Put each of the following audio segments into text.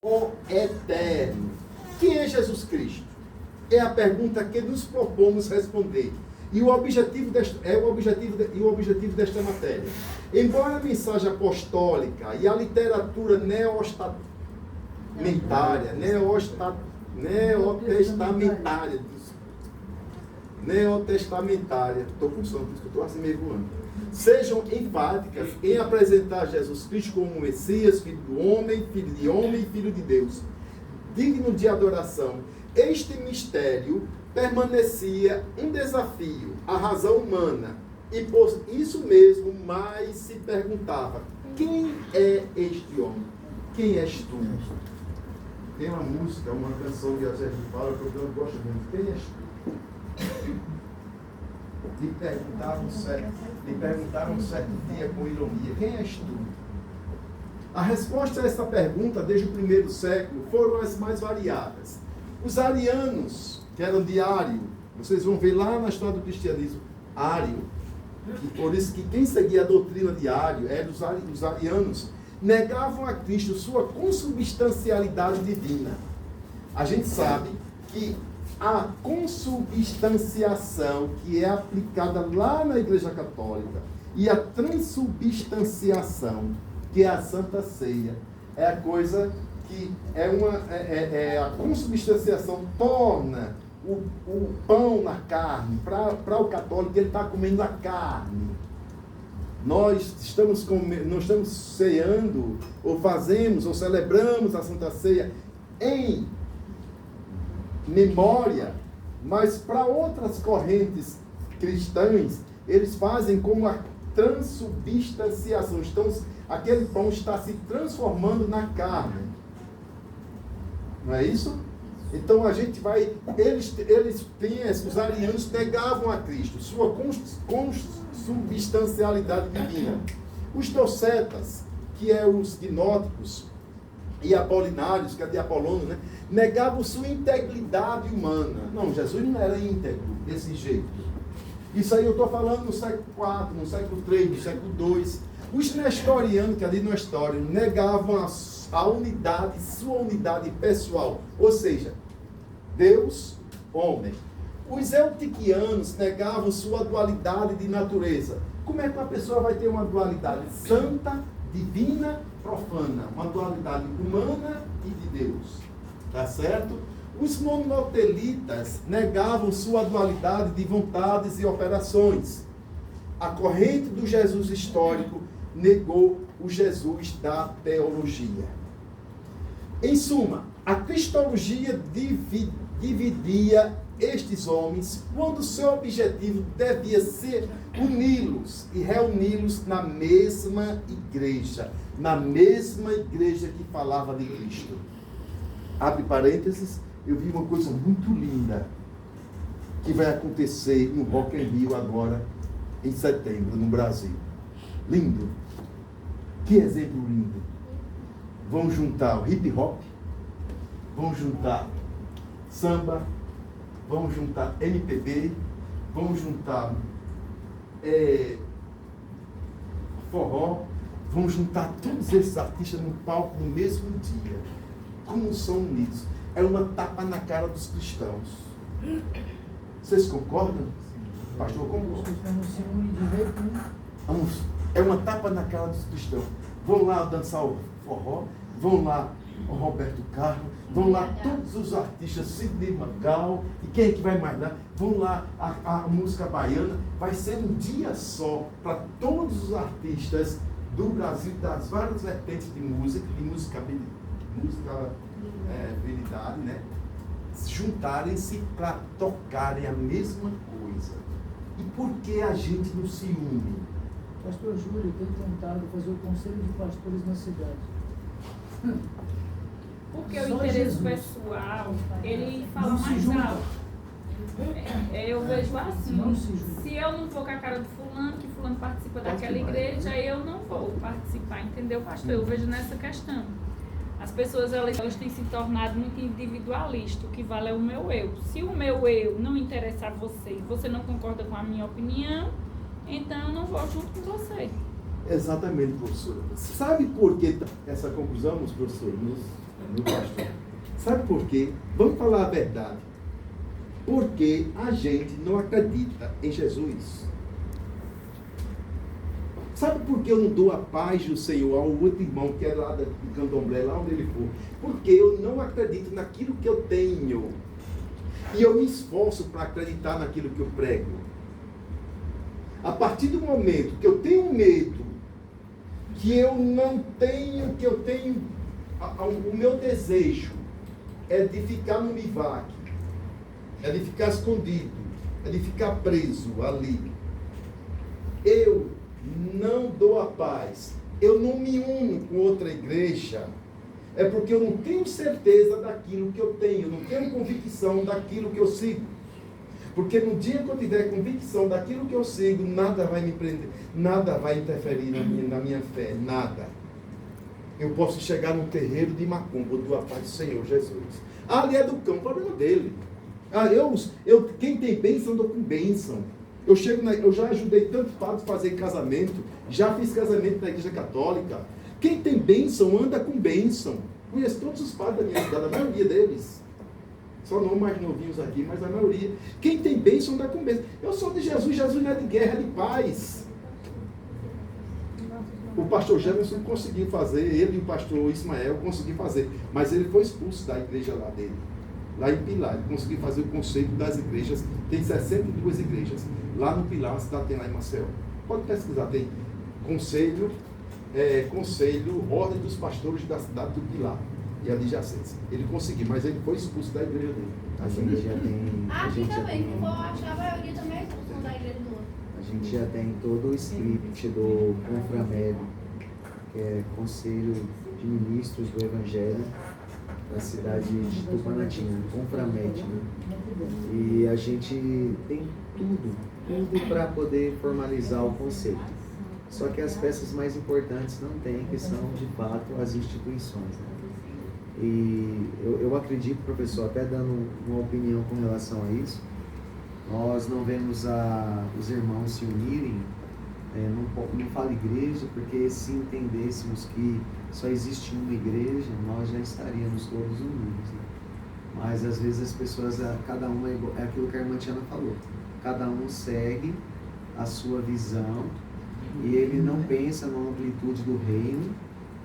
o eterno. Quem é Jesus Cristo? É a pergunta que nos propomos responder. E o objetivo desta matéria. Embora a mensagem apostólica e a literatura neotestamentária, estou com sono, estou assim meio voando, sejam enfáticas em apresentar Jesus Cristo como Messias, filho de homem e filho de Deus, digno de adoração. Este mistério permanecia um desafio à razão humana, e por isso mesmo mais se perguntava: quem é este homem? Quem és tu? Tem uma música, uma canção de José de Paulo que eu gosto muito. Quem és tu? Lhe perguntaram um certo dia com ironia: quem és tu? A resposta a essa pergunta, desde o primeiro século, foram as mais variadas. Os arianos, que eram de Ário, vocês vão ver lá na história do cristianismo, Ário, e por isso que quem seguia a doutrina de Ário eram os arianos, negavam a Cristo sua consubstancialidade divina. A gente sabe que a consubstanciação que é aplicada lá na Igreja Católica e a transubstanciação, que é a Santa Ceia, é a coisa que a consubstanciação torna o pão na carne. Para o católico, ele está comendo a carne. Nós não estamos ceando, ou fazemos, ou celebramos a Santa Ceia em memória, mas para outras correntes cristãs, eles fazem como a transubstanciação. Aquele pão está se transformando na carne. Não é isso? Então a gente vai... os arianos negavam a Cristo sua consubstancialidade divina. Os docetas, que é os gnósticos, e apolinários, que é de Apolônio, né, negavam sua integridade humana. Não, Jesus não era íntegro desse jeito. Isso aí eu estou falando no século IV, no século III, no século II. Os nestorianos, que ali na história, negavam a unidade, sua unidade pessoal, ou seja, Deus, homem. Os eutiquianos negavam sua dualidade de natureza. Como é que uma pessoa vai ter uma dualidade santa, divina, profana? Uma dualidade humana e de Deus. Tá certo? Os monotelitas negavam sua dualidade de vontades e operações. A corrente do Jesus histórico negou o Jesus da teologia. Em suma, a cristologia dividia estes homens quando seu objetivo devia ser uni-los e reuni-los na mesma igreja que falava de Cristo. Abre parênteses, eu vi uma coisa muito linda que vai acontecer no Rock in Rio agora, em setembro, no Brasil. Lindo. Que exemplo lindo. Vão juntar o hip hop, vão juntar samba, vão juntar MPB, vão juntar forró, vão juntar todos esses artistas no palco no mesmo dia. Como são unidos. É uma tapa na cara dos cristãos. Vocês concordam? Pastor, como? Os cristãos não se unem de jeito nenhum. É uma tapa na cara dos cristãos. Vão lá dançar o forró, vão lá o Roberto Carlos, vão lá todos os artistas, Sidney Magal, e quem é que vai mais lá? Vão lá a música baiana. Vai ser um dia só para todos os artistas do Brasil, das várias vertentes de musicalidade, né? Juntarem-se para tocarem a mesma coisa. E por que a gente não se une? Pastor Júlio tem tentado fazer o conselho de pastores na cidade. Porque o interesse pessoal, ele fala mais alto. Eu vejo assim, se eu não for com a cara do fulano, que fulano participa daquela igreja, eu não vou participar, entendeu, pastor? Eu vejo nessa questão. As pessoas, elas têm se tornado muito individualistas, o que vale é o meu eu. Se o meu eu não interessar você e você não concorda com a minha opinião, então eu não vou junto com você. Exatamente, professora. Sabe por que essa conclusão, professor? meu pastor. Sabe por quê? Vamos falar a verdade. Porque a gente não acredita em Jesus. Sabe por que eu não dou a paz do Senhor ao outro irmão que é lá do candomblé, lá onde ele for? Porque eu não acredito naquilo que eu tenho. E eu me esforço para acreditar naquilo que eu prego. A partir do momento que eu tenho medo, que eu não tenho, o meu desejo é de ficar no bivac, é de ficar escondido, é de ficar preso ali. Eu não dou a paz, eu não me uno com outra igreja, é porque eu não tenho certeza daquilo que eu tenho, eu não tenho convicção daquilo que eu sigo. Porque no dia que eu tiver convicção daquilo que eu sigo, nada vai me prender, nada vai interferir na minha fé, nada. Eu posso chegar num terreiro de macumba, eu dou a paz do Senhor Jesus. Ali é do cão, o problema dele. Quem tem bênção, eu dou com bênção. Eu já ajudei tantos padres a fazer casamento, já fiz casamento na igreja católica. Quem tem bênção, anda com bênção. Conheço todos os padres da minha cidade, a maioria deles. Só não mais novinhos aqui, mas a maioria. Quem tem bênção, anda com bênção. Eu sou de Jesus, Jesus não é de guerra, é de paz. O pastor Jefferson conseguiu fazer, ele e o pastor Ismael conseguiram fazer, mas ele foi expulso da igreja lá dele. Lá em Pilar, ele conseguiu fazer o conceito das igrejas, tem 62 igrejas. Lá no Pilar, a cidade tem lá em Maceió. Pode pesquisar, tem conselho, ordem dos pastores da cidade do Pilar e adjacência. Ele conseguiu, mas ele foi expulso da igreja dele. A gente já tem... Aqui também, que vou achar a maioria também expulsão da igreja do outro. A gente já tem todo o script do Conframed, que é Conselho de Ministros do Evangelho da cidade de Tupanatinga, Conframed, né? E a gente tem tudo para poder formalizar o conceito. Só que as peças mais importantes não tem, que são de fato as instituições, né? E eu acredito, professor, até dando uma opinião com relação a isso, nós não vemos os irmãos se unirem, não falo igreja, porque se entendêssemos que só existe uma igreja, nós já estaríamos todos unidos, né? Mas às vezes as pessoas, cada um é aquilo que a irmã Tiana falou, cada um segue a sua visão e ele não pensa na amplitude do reino,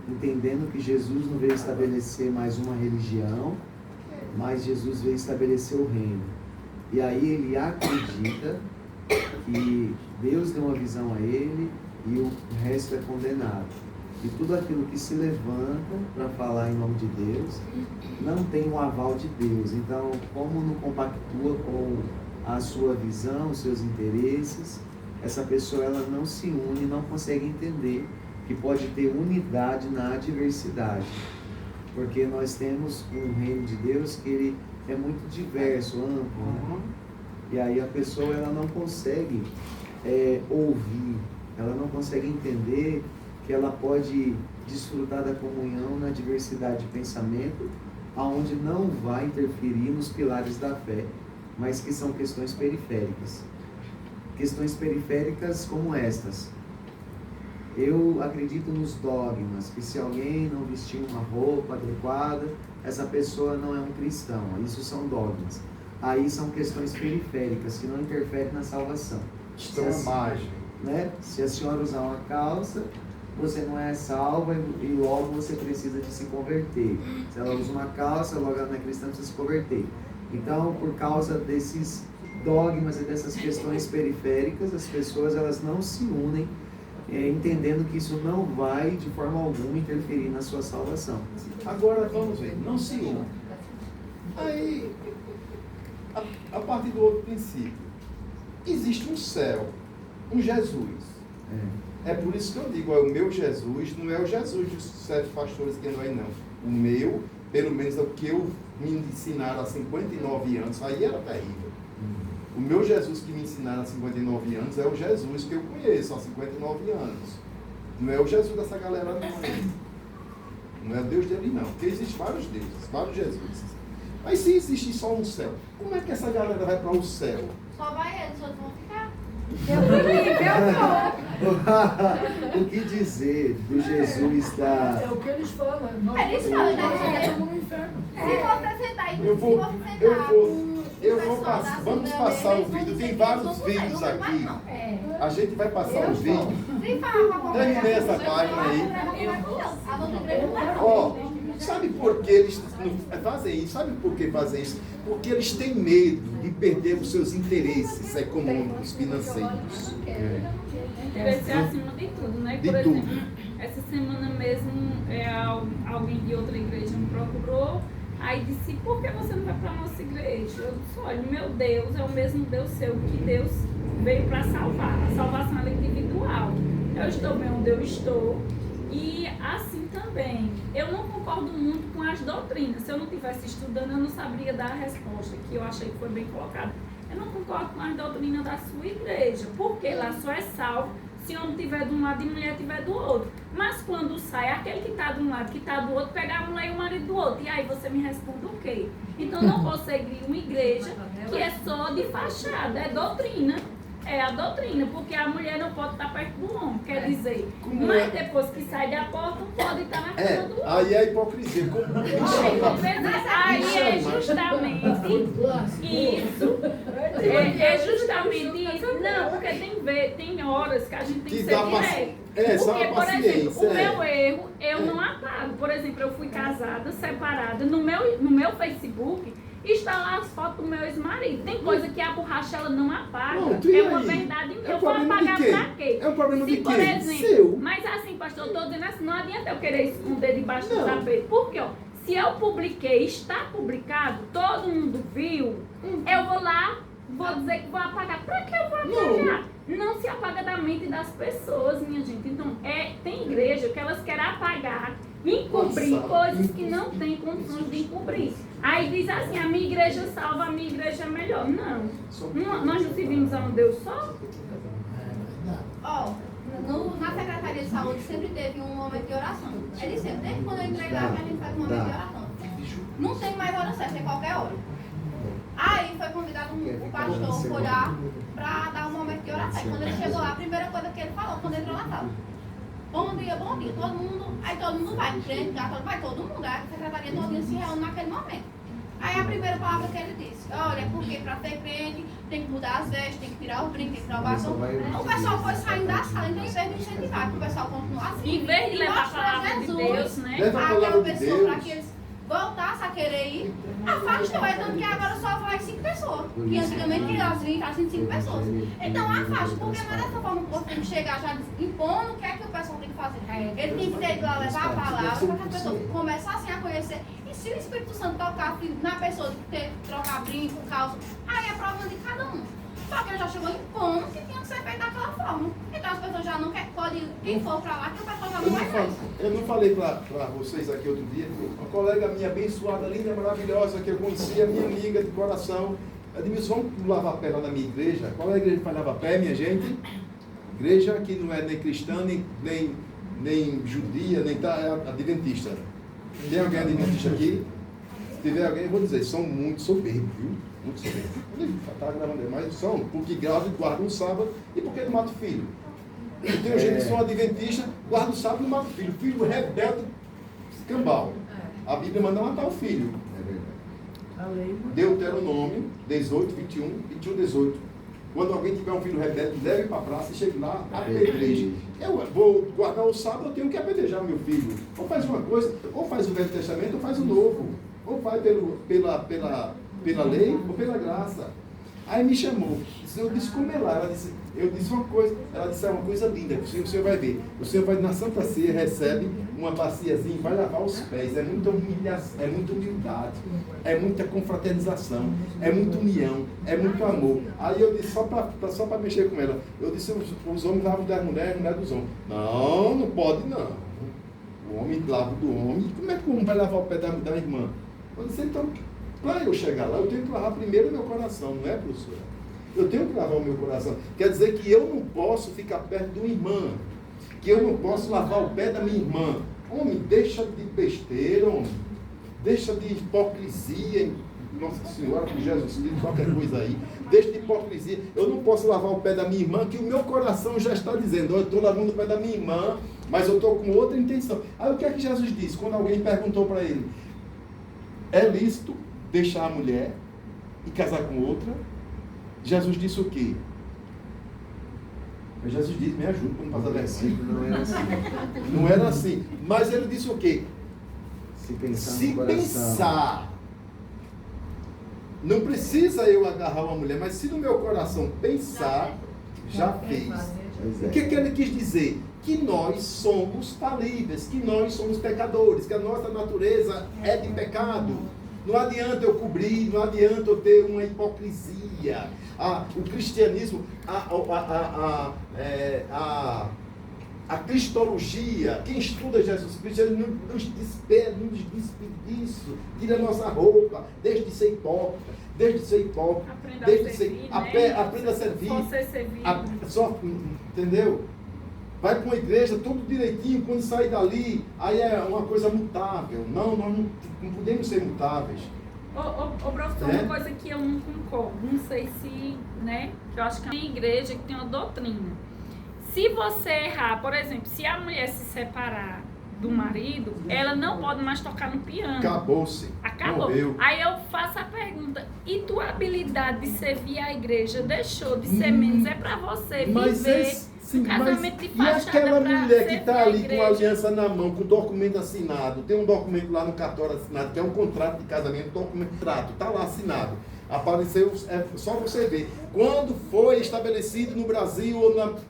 entendendo que Jesus não veio estabelecer mais uma religião, mas Jesus veio estabelecer o reino. E aí ele acredita que Deus deu uma visão a ele e o resto é condenado. E tudo aquilo que se levanta para falar em nome de Deus não tem o aval de Deus. Então, como não compactua com a sua visão, os seus interesses, essa pessoa ela não se une, não consegue entender que pode ter unidade na diversidade. Porque nós temos um reino de Deus que ele é muito diverso, amplo, né? E aí a pessoa ela não consegue ouvir, ela não consegue entender que ela pode desfrutar da comunhão na diversidade de pensamento, aonde não vai interferir nos pilares da fé, mas que são questões periféricas. Questões periféricas como estas. Eu acredito nos dogmas, que se alguém não vestir uma roupa adequada, essa pessoa não é um cristão. Isso são dogmas. Aí são questões periféricas, que não interferem na salvação. Se a senhora usar uma calça, você não é salva e logo você precisa de se converter. Se ela usa uma calça, logo ela não é cristã, precisa se converter. Então, por causa desses dogmas e dessas questões periféricas, as pessoas elas não se unem, entendendo que isso não vai de forma alguma interferir na sua salvação. Agora vamos ver, não se une. Aí, a partir do outro princípio, existe um céu, um Jesus. É por isso que eu digo, o meu Jesus não é o Jesus dos 7 pastores que não é não. O meu, pelo menos é o que eu me ensinaram há 59 anos, aí era terrível. O meu Jesus que me ensinaram há 59 anos é o Jesus que eu conheço há 59 anos. Não é o Jesus dessa galera não. Não é o Deus dele não. Porque existem vários deuses, vários Jesuses. Mas se existe só um céu, como é que essa galera vai para o céu? Só vai eles, os outros vão ficar. O que dizer do Jesus da... É o que eles falam. Eles falam, né? Estamos no inferno. Se você sentar aí, Vamos passar o vídeo. Tem vários vídeos aqui. A gente vai passar o vídeo. Terminei essa página aí. Ó, sabe por que eles fazem isso? Sabe por que fazem isso? Porque eles têm medo de perder os seus interesses econômicos, financeiros. Deve ser acima de tudo, né? De Por exemplo, tudo. essa semana mesmo, alguém de outra igreja me procurou, aí disse, por que você não vai para a nossa igreja? Eu disse, olha, meu Deus é o mesmo Deus seu, que Deus veio para salvar. A salvação é individual. Eu estou bem onde eu estou. E assim também, eu não concordo muito com as doutrinas. Se eu não estivesse estudando, eu não saberia dar a resposta, que eu achei que foi bem colocada. Eu não concordo com as doutrinas da sua igreja, porque lá só é salvo se homem estiver de um lado e mulher estiver do outro. Mas quando sai aquele que está de um lado, que está do outro, pega a mulher e o marido do outro. E aí você me responde o quê? Então não vou seguir uma igreja que é só de fachada, é doutrina. É a doutrina, porque a mulher não pode estar perto do homem, quer dizer. Mas depois que sai da porta, não pode estar na cama do homem. Aí é a hipocrisia. Aí é justamente isso. É justamente isso. Não, porque tem horas que a gente tem que ser direto. Só Porque, a por exemplo, paciência. o meu erro, eu não apago. Por exemplo, eu fui casada, separada. No meu Facebook, está lá as fotos do meu ex-marido. Tem coisa que a borracha ela não apaga. E é uma aí? verdade. É Eu um vou problema apagar de quê? pra quê? É um problema de por quê? exemplo, Seu. Mas assim, pastor, eu tô dizendo assim, não adianta eu querer esconder debaixo do Não. tapete. Porque, ó, se eu publiquei, está publicado, todo mundo viu, eu vou lá, vou dizer que vou apagar. Pra que eu vou apagar? Não se apaga da mente das pessoas, minha gente. Então, tem igreja que elas querem apagar, encobrir coisas que não tem condições de encobrir. Aí diz assim, a minha igreja salva, a minha igreja é melhor. Não. Nós não servimos a um Deus só? Ó, na Secretaria de Saúde sempre teve um momento de oração. Ele sempre, desde quando eu entrei lá, a gente faz um momento de oração. Não tem mais hora certa, é qualquer hora. Aí foi convidado o pastor foi lá para dar um momento de oração. Aí quando ele chegou lá, a primeira coisa que ele falou, quando entrou na sala, bom dia, todo mundo, aí todo mundo vai, crente, católico, vai todo mundo, aí a secretaria todinha se reúne naquele momento. Aí a primeira palavra que ele disse, olha, porque para ser crente tem que mudar as vestes, tem que tirar os brincos, tem que tirar o bastão. O pessoal foi saindo da sala, então em vez de incentivar, que o pessoal continua assim. Em vez de levar a palavra de Deus, né? Aquela pessoa para que eles voltassem a querer ir, afastou, é tanto que agora só vai 5 pessoas. Que antigamente as 20, as 25 pessoas. Então afasta, porque não é dessa forma que você tem que chegar já impondo o que é que o pessoal tem que fazer. Ele tem que ter que lá levar a palavra para que as pessoas começassem a conhecer. E se o Espírito Santo tocar na pessoa de ter que trocar brinco, calça, aí é problema de cada um. Só que ele já chegou impondo que tinha que ser feito daquela forma. Então as pessoas já não querem, pode, quem for para lá, que o pessoal já não vai mais. Eu não falei para vocês aqui outro dia, uma colega minha abençoada, linda, maravilhosa, que eu conhecia, minha amiga de coração. Ela disse, vamos lavar pé lá na minha igreja. Qual é a igreja que faz lavar pé, minha gente? Igreja que não é nem cristã, nem judia, nem é adventista. Tem alguém adventista aqui? Se tiver alguém, eu vou dizer, são muito soberbos, viu? Muito soberbos. Está gravando, mas são, porque guardam o sábado e porque não mata o filho. Eu tenho gente que são adventistas, guarda o sábado e não mata o filho. Filho rebelde, cambal. A Bíblia manda matar o filho. Deuteronômio 18, 21, 18. Quando alguém tiver um filho rebelde, leve para a praça e chegue lá, apedreje. Eu vou guardar o sábado, eu tenho que apedrejar meu filho. Ou faz uma coisa, ou faz o Velho Testamento, ou faz o Novo. Ou vai pela lei, ou pela graça. Aí me chamou, eu disse como é lá, eu disse uma coisa, ela disse, é uma coisa linda, o senhor vai ver, o senhor vai na Santa Ceia, recebe uma baciazinha, vai lavar os pés, é muita humilhação, é muita humildade, é muita confraternização, é muita união, é muito amor. Aí eu disse, só para mexer com ela, eu disse, os homens lavam das mulheres, a mulher dos homens. Não pode não. O homem lava do homem, como é que o homem vai lavar o pé da irmã? Eu disse, então, para eu chegar lá, eu tenho que lavar primeiro o meu coração, não é, professora? Eu tenho que lavar o meu coração. Quer dizer que eu não posso ficar perto de uma irmã, que eu não posso lavar o pé da minha irmã. Homem, deixa de besteira, homem. Deixa de hipocrisia, Nossa Senhora, com Jesus Cristo, qualquer coisa aí. Deixa de hipocrisia. Eu não posso lavar o pé da minha irmã, que o meu coração já está dizendo, eu estou lavando o pé da minha irmã, mas eu estou com outra intenção. Aí o que é que Jesus disse? Quando alguém perguntou para ele, é lícito deixar a mulher e casar com outra? Jesus disse o quê? Jesus disse, me ajuda para não passar vergonha. Não era assim. Não era assim. Mas ele disse o quê? Se pensar Se no coração. pensar, não precisa eu agarrar uma mulher, mas se no meu coração pensar, já fez. Pois é. O que ele quis dizer? Que nós somos falíveis, que nós somos pecadores, que a nossa natureza é de pecado. Não adianta eu cobrir, não adianta eu ter uma hipocrisia. O cristianismo, a cristologia, quem estuda Jesus Cristo, ele nos despede disso, tira a nossa roupa, deixe de ser hipócrita, aprenda a servir, Você servir. Entendeu? Vai para uma igreja tudo direitinho, quando sair dali, aí é uma coisa mutável. Não, nós não podemos ser mutáveis. Ô professor, uma coisa que eu não concordo, não sei se, né, que eu acho que é uma igreja que tem uma doutrina. Se você errar, por exemplo, se a mulher se separar do marido, ela não pode mais tocar no piano. Acabou-se. Acabou. Morreu. Aí eu faço a pergunta, e tua habilidade de servir a igreja deixou de ser menos? É para você viver um casamento de fachada. E aquela mulher que está ali com a igreja? aliança na mão, com o documento assinado, tem um documento lá no cartório assinado, que é um contrato de casamento, documento, está lá assinado. Apareceu, é só você ver. Quando foi estabelecido no Brasil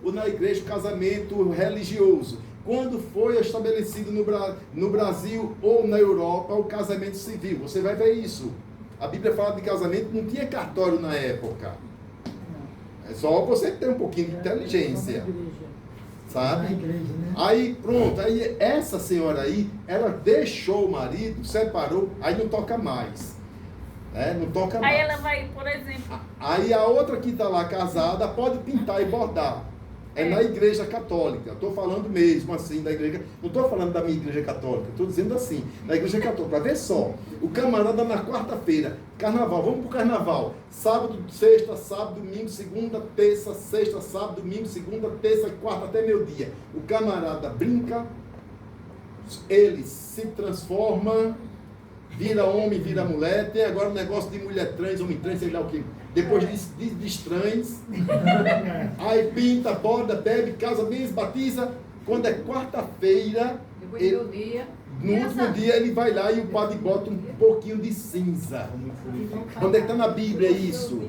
ou na igreja o casamento religioso? Quando foi estabelecido no Brasil ou na Europa o casamento civil? Você vai ver isso. A Bíblia fala de casamento, não tinha cartório na época. É só você ter um pouquinho de inteligência. Sabe? Aí pronto, aí essa senhora aí, ela deixou o marido, separou, aí não toca mais. Não toca mais. Aí ela vai, por exemplo... Aí a outra que está lá casada pode pintar e bordar. Na igreja católica. Estou falando mesmo assim da igreja. Não estou falando da minha igreja católica. Estou dizendo assim, da igreja católica. Para ver só. O camarada na quarta-feira, carnaval, vamos para o carnaval. Sábado, sexta, sábado, domingo, segunda, terça, sexta, sábado, domingo, segunda, terça, quarta, até meio-dia. O camarada brinca, ele se transforma, vira homem, vira mulher. Tem agora um negócio de mulher trans, homem trans, sei lá o que. Depois de trans, aí pinta, borda, bebe, casa, bens, batiza. Quando é quarta-feira, no último dia ele vai lá e o padre bota um pouquinho de cinza. Onde é que está na Bíblia isso?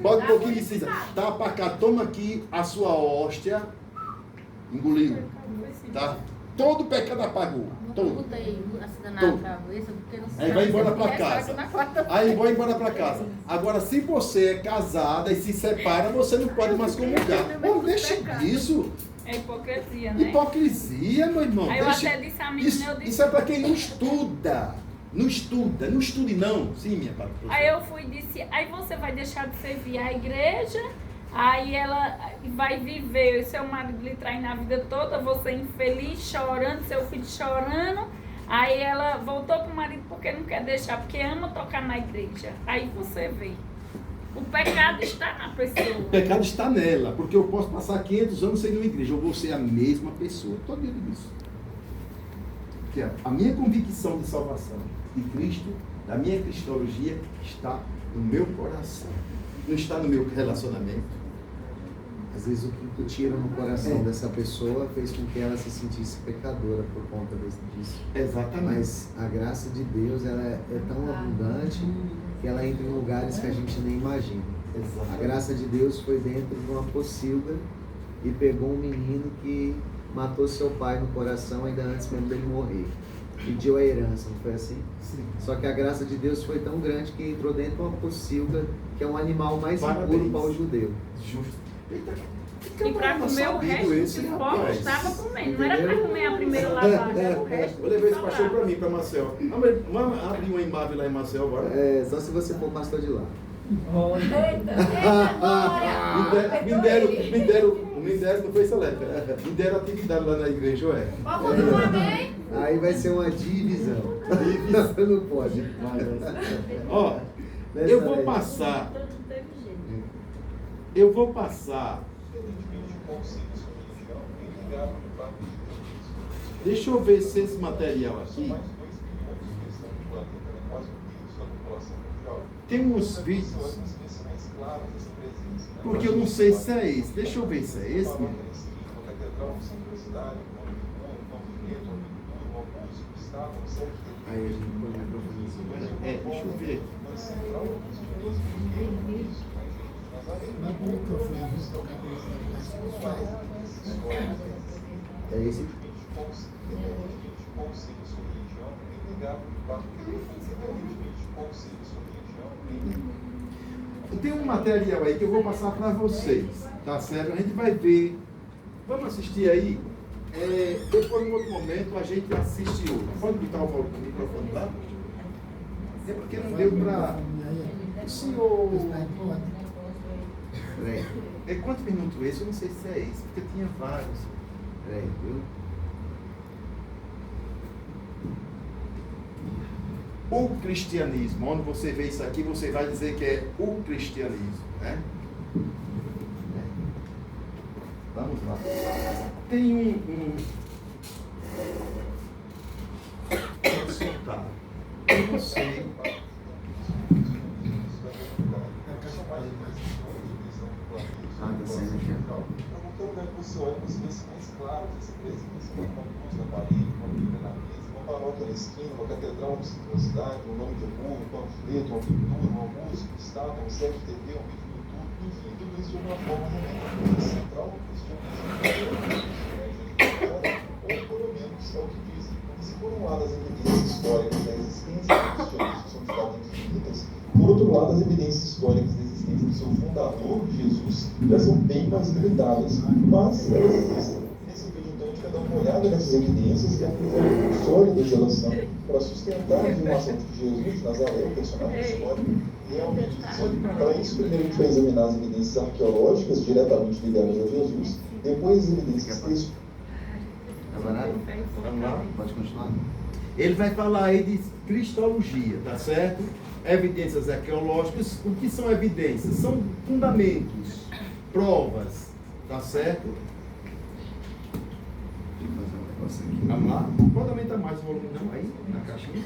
Bota um pouquinho de cinza. Tá para cá, toma aqui a sua hóstia. Engoliu. Tá? Todo o pecado apagou. Todo. Aí vai embora para casa. Aí vai embora para casa. Agora, se você é casada e se separa, você não pode mais comungar. Pô, deixa disso. É hipocrisia, né? Hipocrisia, meu irmão. Aí eu até disse a menina, Isso é para quem não estuda. Não estude não. Sim, minha patroa. Aí eu fui e disse, aí você vai deixar de servir a igreja, aí ela vai viver, seu marido lhe trai na vida toda, você infeliz, chorando, seu filho chorando. Aí ela voltou pro marido porque não quer deixar, porque ama tocar na igreja. Aí você vê. O pecado está na pessoa. O pecado está nela, porque eu posso passar 500 anos sem ir na igreja, eu vou ser a mesma pessoa. Estou dizendo isso. Porque a minha convicção de salvação de Cristo, da minha cristologia, está no meu coração. Não está no meu relacionamento. Às vezes o que incutiram no coração dessa pessoa fez com que ela se sentisse pecadora por conta disso. Exatamente. Mas a graça de Deus ela é tão abundante que ela entra em lugares que a gente nem imagina. Exatamente. A graça de Deus foi dentro de uma pocilga e pegou um menino que matou seu pai no coração ainda antes mesmo dele morrer. Pediu a herança, não foi assim? Sim. Só que a graça de Deus foi tão grande que entrou dentro de uma pocilga, que é um animal mais impuro para o judeu. Justo. Eita, E para comer o resto que o povo estava comendo. Não era para comer a primeira lavagem, era o resto. Vou levar esse pastor para mim, para Marcel. Vamos abrir uma imagem lá em Marcel agora? Só se você for pastor de lá. Me deram, não foi seleta. Me deram atividade lá na igreja, ué. Aí vai ser uma divisão. Não pode. Ó, Eu vou passar. Deixa eu ver se esse material aqui tem uns vídeos. Porque eu não sei se é esse. Deixa eu ver se é esse. Aí a gente põe o microfone. Deixa eu ver. É esse? Tem um material aí que eu vou passar para vocês, tá certo? A gente vai ver. Vamos assistir aí. Depois, em outro momento, a gente assiste outro. Pode botar o microfone lá? É porque não deu para... O senhor... Quantos minutos esse? Eu não sei se é esse, porque tinha vários. Peraí, viu? O cristianismo, onde você vê isso aqui, você vai dizer que é o cristianismo, né? Vamos lá. Tem Vou soltar. Eu não sei. Você olha os sinais claros dessa presença, uma luz na parede, uma Bíblia na mesa, uma paróquia na esquina, uma catedral na cidade, um nome de rua, um panfleto, uma pintura, uma música, um estátua, um set de TV, um vídeo no YouTube, enfim, tudo isso de alguma forma remete à coisa central do cristianismo, ou pelo menos é o que dizem. Porque se por um lado as evidências históricas da existência do cristianismo são de fato infinitas, por outro lado as evidências históricas da existência do seu fundador, Jesus, já são bem mais limitadas, mas elas existem. Nesse vídeo, então, a gente vai dar uma olhada nessas evidências e aplicar uma sólida relação para sustentar a afirmação de que Jesus de Nazaré, o personagem histórico, realmente existe. Para isso, primeiro a gente vai examinar as evidências arqueológicas diretamente ligadas a Jesus, depois as evidências textuais. Vamos lá? Pode continuar? Ele vai falar aí de cristologia, tá certo? Evidências arqueológicas. O que são evidências? São fundamentos, provas, tá certo? Deixa eu fazer um negócio aqui. Vamos lá? Pode aumentar mais o volume não aí, na caixinha?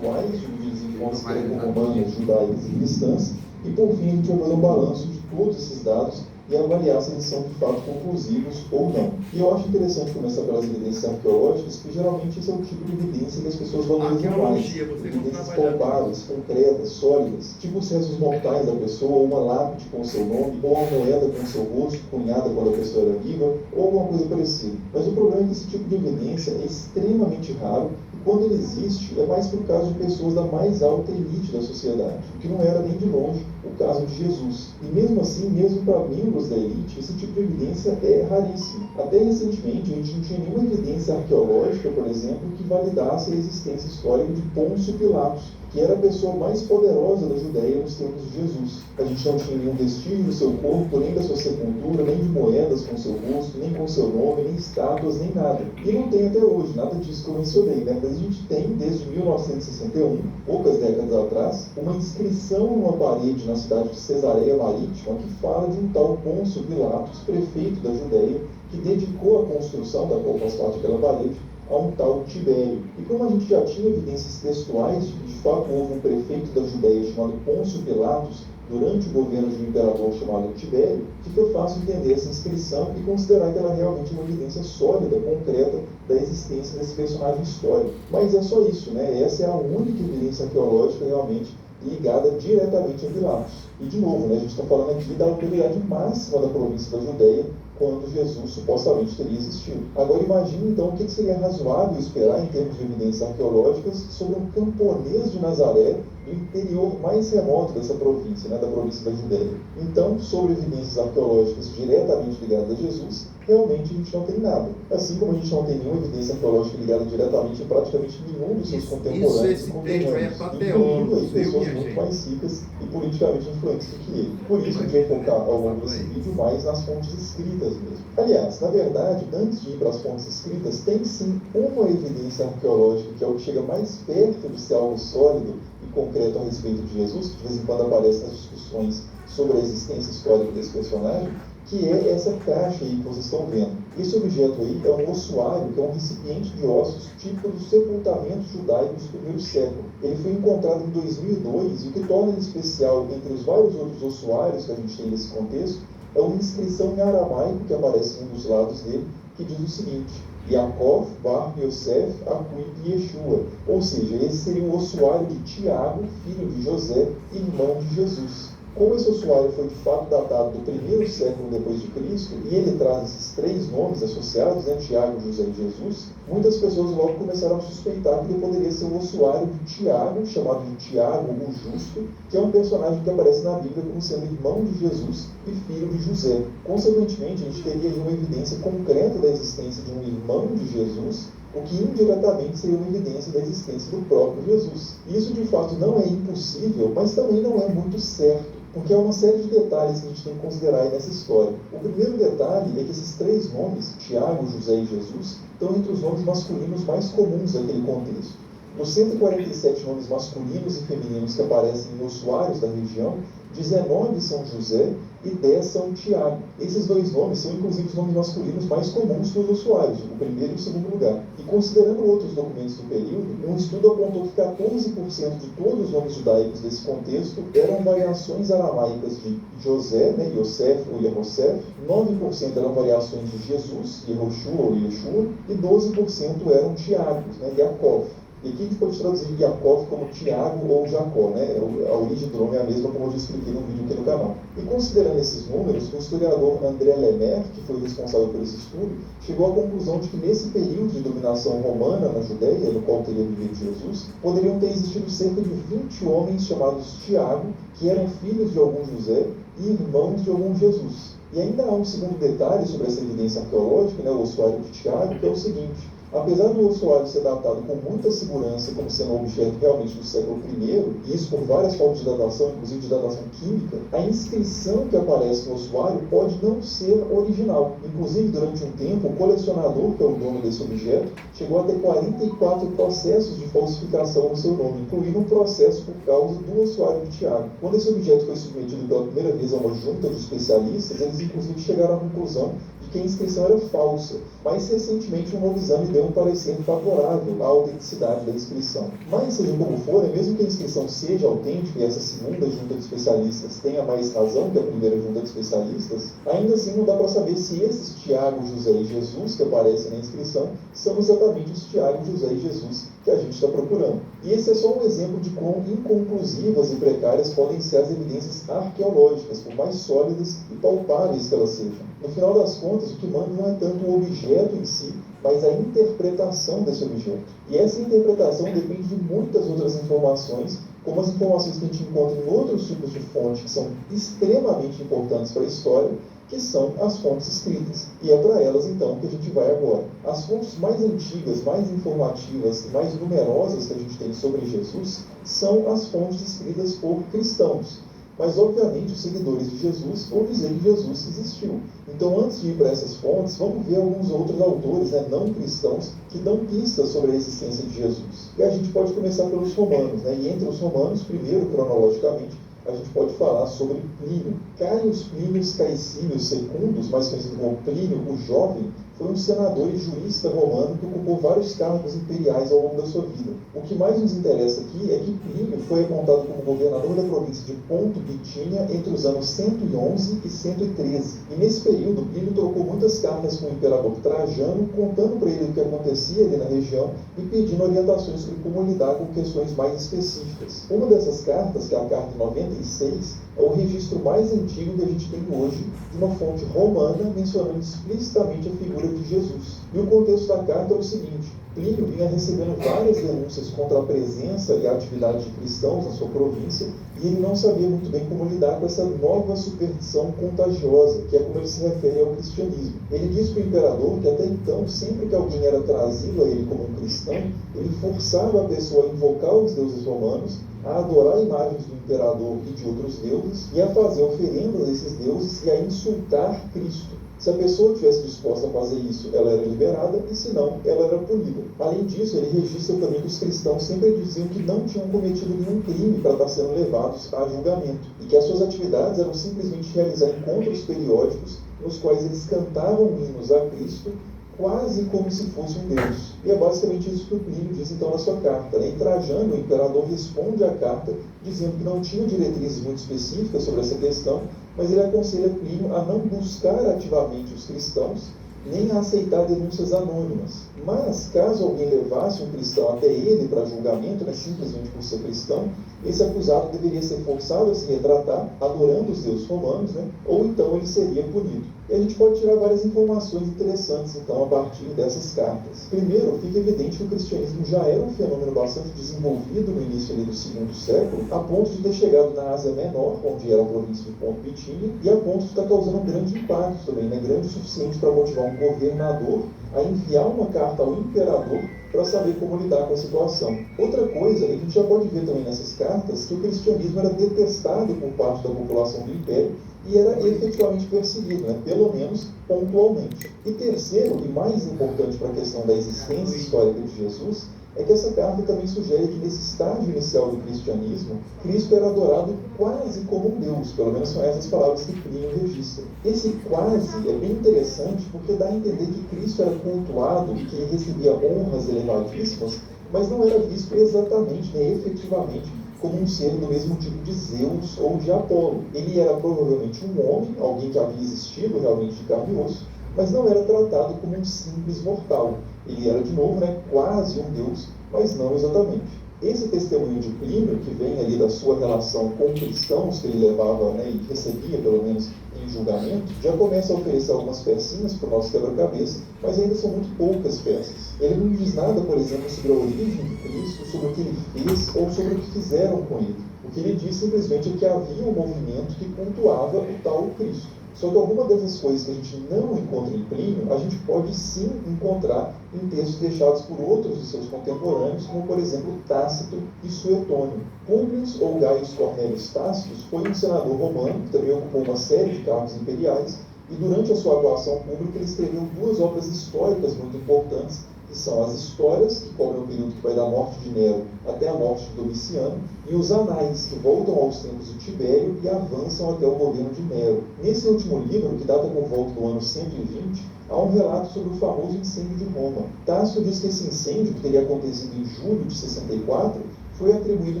Quais divididos em fontes greco-romanas, judaicas e cristãs, e por fim a gente vai fazer um balanço de todos esses dados e avaliar se eles são de fato conclusivos ou não. E eu acho interessante começar pelas evidências arqueológicas, porque geralmente esse é o tipo de evidência que as pessoas valorizam mais. Evidências palpáveis, concretas, sólidas, tipo os restos mortais da pessoa, ou uma lápide com o seu nome, ou uma moeda com o seu rosto, cunhada quando a pessoa era viva, ou alguma coisa parecida. Mas o problema é que esse tipo de evidência é extremamente raro, e quando ele existe, é mais por causa de pessoas da mais alta elite da sociedade, o que não era nem de longe o caso de Jesus. E mesmo assim, mesmo para membros da elite, esse tipo de evidência é raríssimo. Até recentemente, a gente não tinha nenhuma evidência arqueológica, por exemplo, que validasse a existência histórica de Pôncio Pilatos, que era a pessoa mais poderosa da Judéia nos tempos de Jesus. A gente não tinha nenhum vestígio do seu corpo, nem da sua sepultura, nem de moedas com seu rosto, nem com seu nome, nem estátuas, nem nada. E não tem até hoje, nada disso que eu mencionei, né? Mas a gente tem, desde 1961, poucas décadas atrás, uma inscrição numa parede na cidade de Cesareia Marítima que fala de um tal Pôncio Pilatos, prefeito da Judéia, que dedicou a construção da qual faz parte daquela parede a um tal Tibério. E como a gente já tinha evidências textuais de que de fato houve um prefeito da Judéia chamado Pôncio Pilatos durante o governo de um imperador chamado Tibério, fica fácil entender essa inscrição e considerar que ela realmente é uma evidência sólida, concreta, da existência desse personagem histórico. Mas é só isso, né? Essa é a única evidência arqueológica realmente ligada diretamente a Pilatos. E de novo, né, a gente está falando aqui da autoridade máxima da província da Judéia, quando Jesus supostamente teria existido. Agora imagine então o que seria razoável esperar em termos de evidências arqueológicas sobre um camponês de Nazaré no interior mais remoto dessa província, né, da província da Judéia. Então, sobre evidências arqueológicas diretamente ligadas a Jesus, realmente a gente não tem nada. Assim como a gente não tem nenhuma evidência arqueológica ligada diretamente em praticamente nenhum dos seus contemporâneos. Esse texto aí é para teólogos, teólogos, pessoas muito mais ricas e politicamente influentes do que ele. Por isso a gente vai focar ao longo desse vídeo mais nas fontes escritas mesmo. Aliás, na verdade, antes de ir para as fontes escritas, tem sim uma evidência arqueológica que é o que chega mais perto de ser algo sólido e concreto a respeito de Jesus, que de vez em quando aparece nas discussões sobre a existência histórica desse personagem, que é essa caixa aí que vocês estão vendo. Esse objeto aí é um ossuário, que é um recipiente de ossos típico dos sepultamentos judaicos do primeiro século. Ele foi encontrado em 2002 e o que torna ele especial entre os vários outros ossuários que a gente tem nesse contexto é uma inscrição em aramaico que aparece em um dos lados dele, que diz o seguinte: Yaakov bar Yosef Akuib Yeshua. Ou seja, esse seria o ossuário de Tiago, filho de José, irmão de Jesus. Como esse ossuário foi de fato datado do primeiro século depois de Cristo, e ele traz esses 3 nomes associados, né, Tiago, José e Jesus, muitas pessoas logo começaram a suspeitar que ele poderia ser o ossuário de Tiago, chamado de Tiago, o Justo, que é um personagem que aparece na Bíblia como sendo irmão de Jesus e filho de José. Consequentemente, a gente teria aí uma evidência concreta da existência de um irmão de Jesus, o que indiretamente seria uma evidência da existência do próprio Jesus. Isso de fato não é impossível, mas também não é muito certo, porque há uma série de detalhes que a gente tem que considerar aí nessa história. O primeiro detalhe é que esses 3 nomes, Tiago, José e Jesus, estão entre os nomes masculinos mais comuns daquele contexto. Dos 147 nomes masculinos e femininos que aparecem em ossuários da região, 19 são José e 10 são Tiago. Esses 2 nomes são inclusive os nomes masculinos mais comuns dos ossuários, o primeiro e o segundo lugar. E considerando outros documentos do período, um estudo apontou que 14% de todos os nomes judaicos desse contexto eram variações aramaicas de José, né, Yosef ou Yehosef, 9% eram variações de Jesus, Yehoshua ou Yeshua, e 12% eram Tiagos, né, Yaakov. E aqui a gente pode traduzir Yaakov como Tiago ou Jacó, né? A origem do nome é a mesma, como eu já expliquei no vídeo aqui no canal. E considerando esses números, o historiador André Lemaire, que foi responsável por esse estudo, chegou à conclusão de que nesse período de dominação romana na Judéia, no qual teria vivido Jesus, poderiam ter existido cerca de 20 homens chamados Tiago, que eram filhos de algum José e irmãos de algum Jesus. E ainda há um segundo detalhe sobre essa evidência arqueológica, né, o ossuário de Tiago, que é o seguinte: apesar do ossuário ser datado com muita segurança como sendo um objeto realmente do século I, e isso por várias formas de datação, inclusive de datação química, a inscrição que aparece no ossuário pode não ser original. Inclusive, durante um tempo, o colecionador, que é o dono desse objeto, chegou a ter 44 processos de falsificação no seu nome, incluindo um processo por causa do ossuário de Tiago. Quando esse objeto foi submetido pela primeira vez a uma junta de especialistas, eles inclusive chegaram à conclusão de que a inscrição era falsa. Mais recentemente, um novo exame deu um parecer favorável à autenticidade da inscrição. Mas, seja como for, mesmo que a inscrição seja autêntica e essa segunda junta de especialistas tenha mais razão que a primeira junta de especialistas, ainda assim não dá para saber se esses Tiago, José e Jesus que aparecem na inscrição são exatamente os Tiago, José e Jesus que a gente está procurando. E esse é só um exemplo de quão inconclusivas e precárias podem ser as evidências arqueológicas, por mais sólidas e palpáveis que elas sejam. No final das contas, o que manda não é tanto o objeto em si, mas a interpretação desse objeto. E essa interpretação depende de muitas outras informações, como as informações que a gente encontra em outros tipos de fontes que são extremamente importantes para a história, que são as fontes escritas. E é para elas, então, que a gente vai agora. As fontes mais antigas, mais informativas e mais numerosas que a gente tem sobre Jesus são as fontes escritas por cristãos. Mas, obviamente, os seguidores de Jesus vão dizer que Jesus existiu. Então, antes de ir para essas fontes, vamos ver alguns outros autores, né, não cristãos, que dão pistas sobre a existência de Jesus. E a gente pode começar pelos romanos, né? E entre os romanos, primeiro, cronologicamente, a gente pode falar sobre Plínio. Caius Plínios Caecilius Secundus, mais conhecido como Plínio o Jovem, foi um senador e jurista romano que ocupou vários cargos imperiais ao longo da sua vida. O que mais nos interessa aqui é que Plínio foi apontado como governador da província de Ponto Bitínia entre os anos 111 e 113. E nesse período, Plínio trocou muitas cartas com o imperador Trajano, contando para ele o que acontecia ali na região e pedindo orientações sobre como lidar com questões mais específicas. Uma dessas cartas, que é a carta 96, é o registro mais antigo que a gente tem hoje de uma fonte romana mencionando explicitamente a figura de Jesus. E o contexto da carta é o seguinte: Plínio vinha recebendo várias denúncias contra a presença e a atividade de cristãos na sua província, e ele não sabia muito bem como lidar com essa nova superstição contagiosa, que é como ele se refere ao cristianismo. Ele diz para o imperador que até então, sempre que alguém era trazido a ele como um cristão, ele forçava a pessoa a invocar os deuses romanos, a adorar imagens do imperador e de outros deuses, e a fazer oferendas a esses deuses e a insultar Cristo. Se a pessoa estivesse disposta a fazer isso, ela era liberada, e se não, ela era punida. Além disso, ele registra também que os cristãos sempre diziam que não tinham cometido nenhum crime para estar sendo levados a julgamento, e que as suas atividades eram simplesmente realizar encontros periódicos nos quais eles cantavam hinos a Cristo, quase como se fosse um deus. E é basicamente isso que o Plínio diz então na sua carta. Em Trajano, o imperador responde à carta dizendo que não tinha diretrizes muito específicas sobre essa questão, mas ele aconselha Plínio a não buscar ativamente os cristãos, nem a aceitar denúncias anônimas. Mas, caso alguém levasse um cristão até ele para julgamento, simplesmente por ser cristão, esse acusado deveria ser forçado a se retratar, adorando os deuses romanos, ou então ele seria punido. E a gente pode tirar várias informações interessantes, então, a partir dessas cartas. Primeiro, fica evidente que o cristianismo já era um fenômeno bastante desenvolvido no início do segundo século, a ponto de ter chegado na Ásia Menor, onde era a província de Ponto Bitínia, e a ponto de estar causando um grande impacto também, grande o suficiente para motivar um governador a enviar uma carta ao imperador para saber como lidar com a situação. Outra coisa, a gente já pode ver também nessas cartas que o cristianismo era detestado por parte da população do império e era efetivamente perseguido, pelo menos pontualmente. E terceiro, e mais importante para a questão da existência histórica de Jesus, é que essa carta também sugere que nesse estágio inicial do cristianismo, Cristo era adorado quase como um Deus, pelo menos são essas palavras que Plínio registra. Esse quase é bem interessante porque dá a entender que Cristo era cultuado e que ele recebia honras elevadíssimas, mas não era visto exatamente, nem efetivamente, como um ser do mesmo tipo de Zeus ou de Apolo. Ele era provavelmente um homem, alguém que havia existido realmente de carne e osso, mas não era tratado como um simples mortal. Ele era, de novo, quase um deus, mas não exatamente. Esse testemunho de Plínio, que vem ali da sua relação com cristãos, que ele levava e recebia, pelo menos, em julgamento, já começa a oferecer algumas pecinhas para o nosso quebra-cabeça, mas ainda são muito poucas peças. Ele não diz nada, por exemplo, sobre a origem de Cristo, sobre o que ele fez ou sobre o que fizeram com ele. O que ele diz simplesmente é que havia um movimento que cultuava o tal Cristo. Só que alguma dessas coisas que a gente não encontra em Plínio, a gente pode sim encontrar em textos deixados por outros de seus contemporâneos, como por exemplo Tácito e Suetônio. Públio ou Gaius Cornelius Tácito foi um senador romano que também ocupou uma série de cargos imperiais, e durante a sua atuação pública ele escreveu duas obras históricas muito importantes, que são as Histórias, que cobrem o período que vai da morte de Nero até a morte de Domiciano, e os Anais, que voltam aos tempos de Tibério e avançam até o governo de Nero. Nesse último livro, que data por volta do ano 120, há um relato sobre o famoso incêndio de Roma. Tácito diz que esse incêndio, que teria acontecido em julho de 64, foi atribuído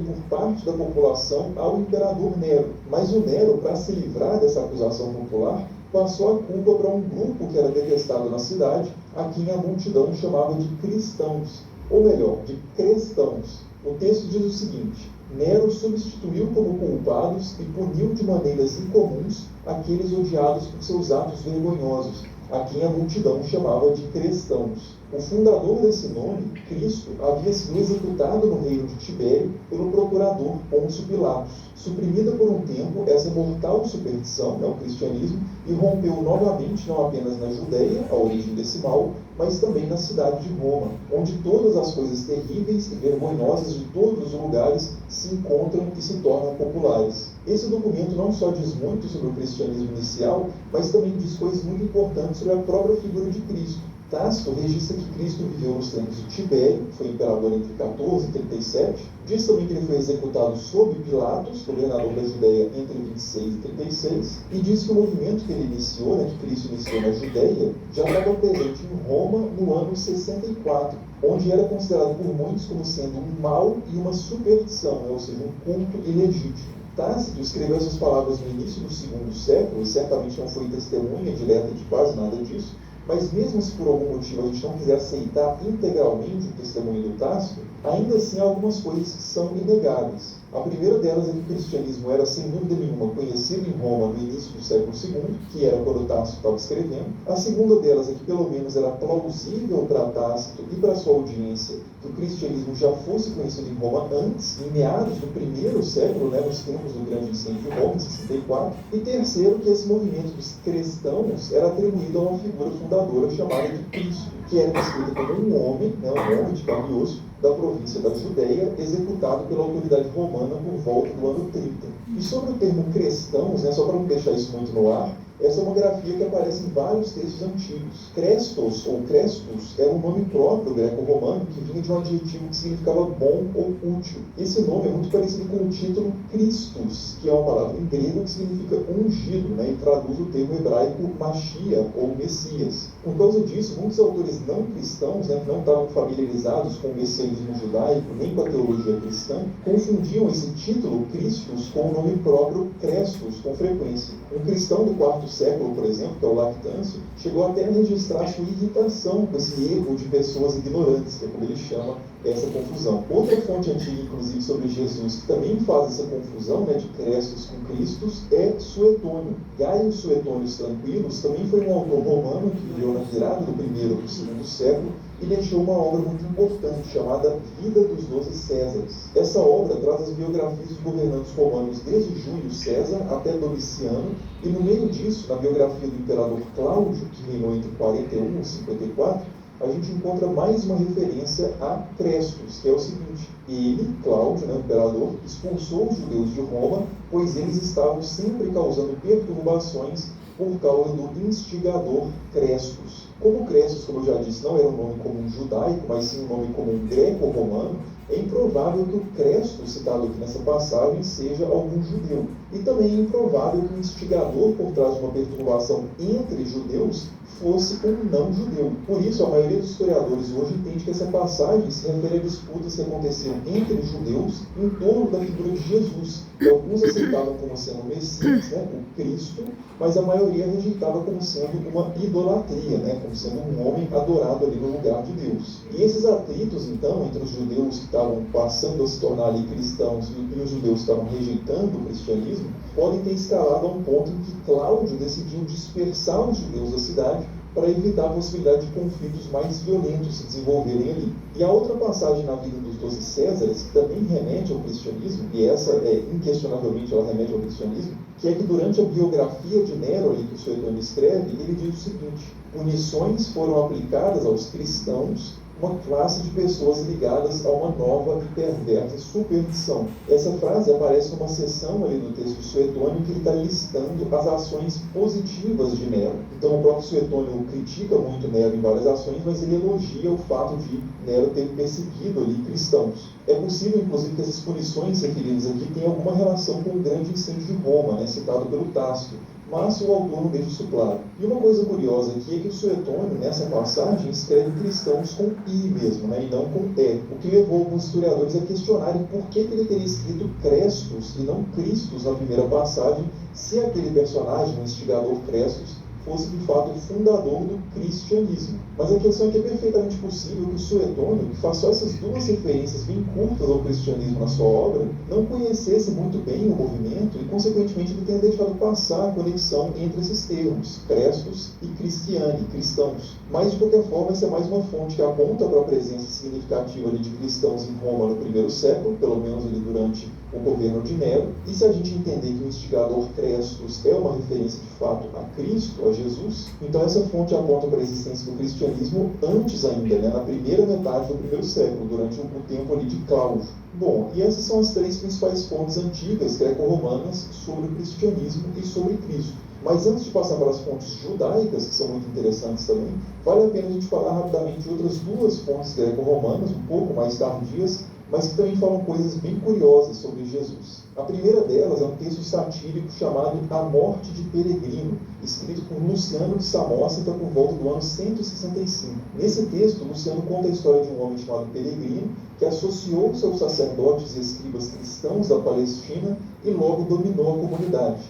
por parte da população ao imperador Nero. Mas o Nero, para se livrar dessa acusação popular, passou a culpa para um grupo que era detestado na cidade, a quem a multidão chamava de cristãos, ou melhor, de crestãos. O texto diz o seguinte: Nero substituiu como culpados e puniu de maneiras incomuns aqueles odiados por seus atos vergonhosos, a quem a multidão chamava de cristãos. O fundador desse nome, Cristo, havia sido executado no reino de Tibério pelo procurador Pôncio Pilatos. Suprimida por um tempo, essa mortal superstição, o cristianismo, irrompeu novamente não apenas na Judéia, a origem desse mal, mas também na cidade de Roma, onde todas as coisas terríveis e vergonhosas de todos os lugares se encontram e se tornam populares. Esse documento não só diz muito sobre o cristianismo inicial, mas também diz coisas muito importantes sobre a própria figura de Cristo. Tácito registra que Cristo viveu nos tempos de Tibério, que foi imperador entre 14 e 37. Diz também que ele foi executado sob Pilatos, governador da Judéia, entre 26 e 36. E diz que o movimento que ele iniciou, que Cristo iniciou na Judéia, já estava presente em Roma no ano 64, onde era considerado por muitos como sendo um mal e uma superstição, ou seja, um culto ilegítimo. Tácito escreveu essas palavras no início do segundo século, e certamente não foi testemunha direta de quase nada disso, Mas mesmo se por algum motivo a gente não quiser aceitar integralmente o testemunho do Tácito, ainda assim há algumas coisas que são inegáveis. A primeira delas é que o cristianismo era, sem dúvida nenhuma, conhecido em Roma no início do século II, que era quando Tácito estava escrevendo. A segunda delas é que, pelo menos, era plausível para Tácito e para sua audiência que o cristianismo já fosse conhecido em Roma antes, em meados do primeiro século, nos tempos do grande incêndio de Roma, em 64. E terceiro, que esse movimento dos cristãos era atribuído a uma figura fundadora chamada de Cristo, que era descrita como um homem de carne e osso, da província da Judéia, executado pela autoridade romana por volta do ano 30. E sobre o termo cristãos, só para não deixar isso muito no ar, essa é uma grafia que aparece em vários textos antigos. Crestos, ou Crestus, era um nome próprio greco-romano que vinha de um adjetivo que significava bom ou útil. Esse nome é muito parecido com o título Christus, que é uma palavra em grego que significa ungido, e traduz o termo hebraico Mashiach, ou Messias. Por causa disso, muitos autores não cristãos, que não estavam familiarizados com o messianismo judaico, nem com a teologia cristã, confundiam esse título Christus com o nome próprio Crestus, com frequência. Um cristão do quarto século, por exemplo, que é o Lactâncio, chegou até a registrar sua irritação com esse erro de pessoas ignorantes, que é como ele chama essa confusão. Outra fonte antiga, inclusive, sobre Jesus, que também faz essa confusão, de Crestus com Christus, é Suetônio. Gaio Suetônio Tranquilos também foi um autor romano que viveu na virada do primeiro para o segundo século e deixou uma obra muito importante, chamada Vida dos 12 Césares. Essa obra traz as biografias dos governantes romanos desde Júlio César até Domiciano, e no meio disso, na biografia do imperador Cláudio, que reinou entre 41 e 54, a gente encontra mais uma referência a Crestus, que é o seguinte: ele, Cláudio, o imperador, expulsou os judeus de Roma, pois eles estavam sempre causando perturbações por causa do instigador Crestus. Como Crestus, como eu já disse, não era um nome comum judaico, mas sim um nome comum greco-romano, é improvável que o Crestus citado aqui nessa passagem seja algum judeu. E também é improvável que o instigador por trás de uma perturbação entre judeus fosse um não-judeu. Por isso, a maioria dos historiadores hoje entende que essa passagem se refere a disputas que aconteceram entre judeus em torno da figura de Jesus, que alguns aceitavam como sendo o Messias, o Cristo, mas a maioria rejeitava como sendo uma idolatria, como sendo um homem adorado ali no lugar de Deus. E esses atritos, então, entre os judeus que estavam passando a se tornar ali cristãos e os judeus que estavam rejeitando o cristianismo, podem ter escalado a um ponto em que Cláudio decidiu dispersar os judeus da cidade para evitar a possibilidade de conflitos mais violentos se desenvolverem ali. E a outra passagem na vida dos 12 Césares, que também remete ao cristianismo, e essa inquestionavelmente ela remete ao cristianismo, que é que durante a biografia de Nero, ali que o Suetônio escreve, ele diz o seguinte: punições foram aplicadas aos cristãos, uma classe de pessoas ligadas a uma nova e perversa superstição. Essa frase aparece numa seção ali do texto de Suetônio que ele está listando as ações positivas de Nero. Então o próprio Suetônio critica muito Nero em várias ações, mas ele elogia o fato de Nero ter perseguido ali cristãos. É possível, inclusive, que essas punições referidas aqui tenham alguma relação com o grande incêndio de Roma, citado pelo Tácito, mas o autor não deixa isso claro. E uma coisa curiosa aqui é que o Suetônio, nessa passagem, escreve cristãos com I mesmo, e não com E, o que levou alguns historiadores a questionarem por que ele teria escrito Crestus e não Christus na primeira passagem, se aquele personagem, o instigador Crestus, fosse de fato o fundador do cristianismo. Mas a questão é que é perfeitamente possível que o Suetônio, que faz só essas duas referências bem curtas ao cristianismo na sua obra, não conhecesse muito bem o movimento e, consequentemente, ele tenha deixado passar a conexão entre esses termos, Crestus e Cristiani, cristãos. Mas, de qualquer forma, essa é mais uma fonte que aponta para a presença significativa ali de cristãos em Roma no primeiro século, pelo menos ali durante o governo de Nero. E se a gente entender que o instigador Crestus é uma referência de fato a Cristo, a Jesus, então essa fonte aponta para a existência do cristianismo antes ainda, na primeira metade do primeiro século, durante o tempo ali de Cláudio. Bom, e essas são as três principais fontes antigas greco-romanas sobre o cristianismo e sobre Cristo. Mas antes de passar para as fontes judaicas, que são muito interessantes também, vale a pena a gente falar rapidamente de outras duas fontes greco-romanas, um pouco mais tardias, mas que também falam coisas bem curiosas sobre Jesus. A primeira delas é um texto satírico chamado A Morte de Peregrino, escrito por Luciano de Samósata por volta do ano 165. Nesse texto, Luciano conta a história de um homem chamado Peregrino, que associou-se aos sacerdotes e escribas cristãos da Palestina e logo dominou a comunidade.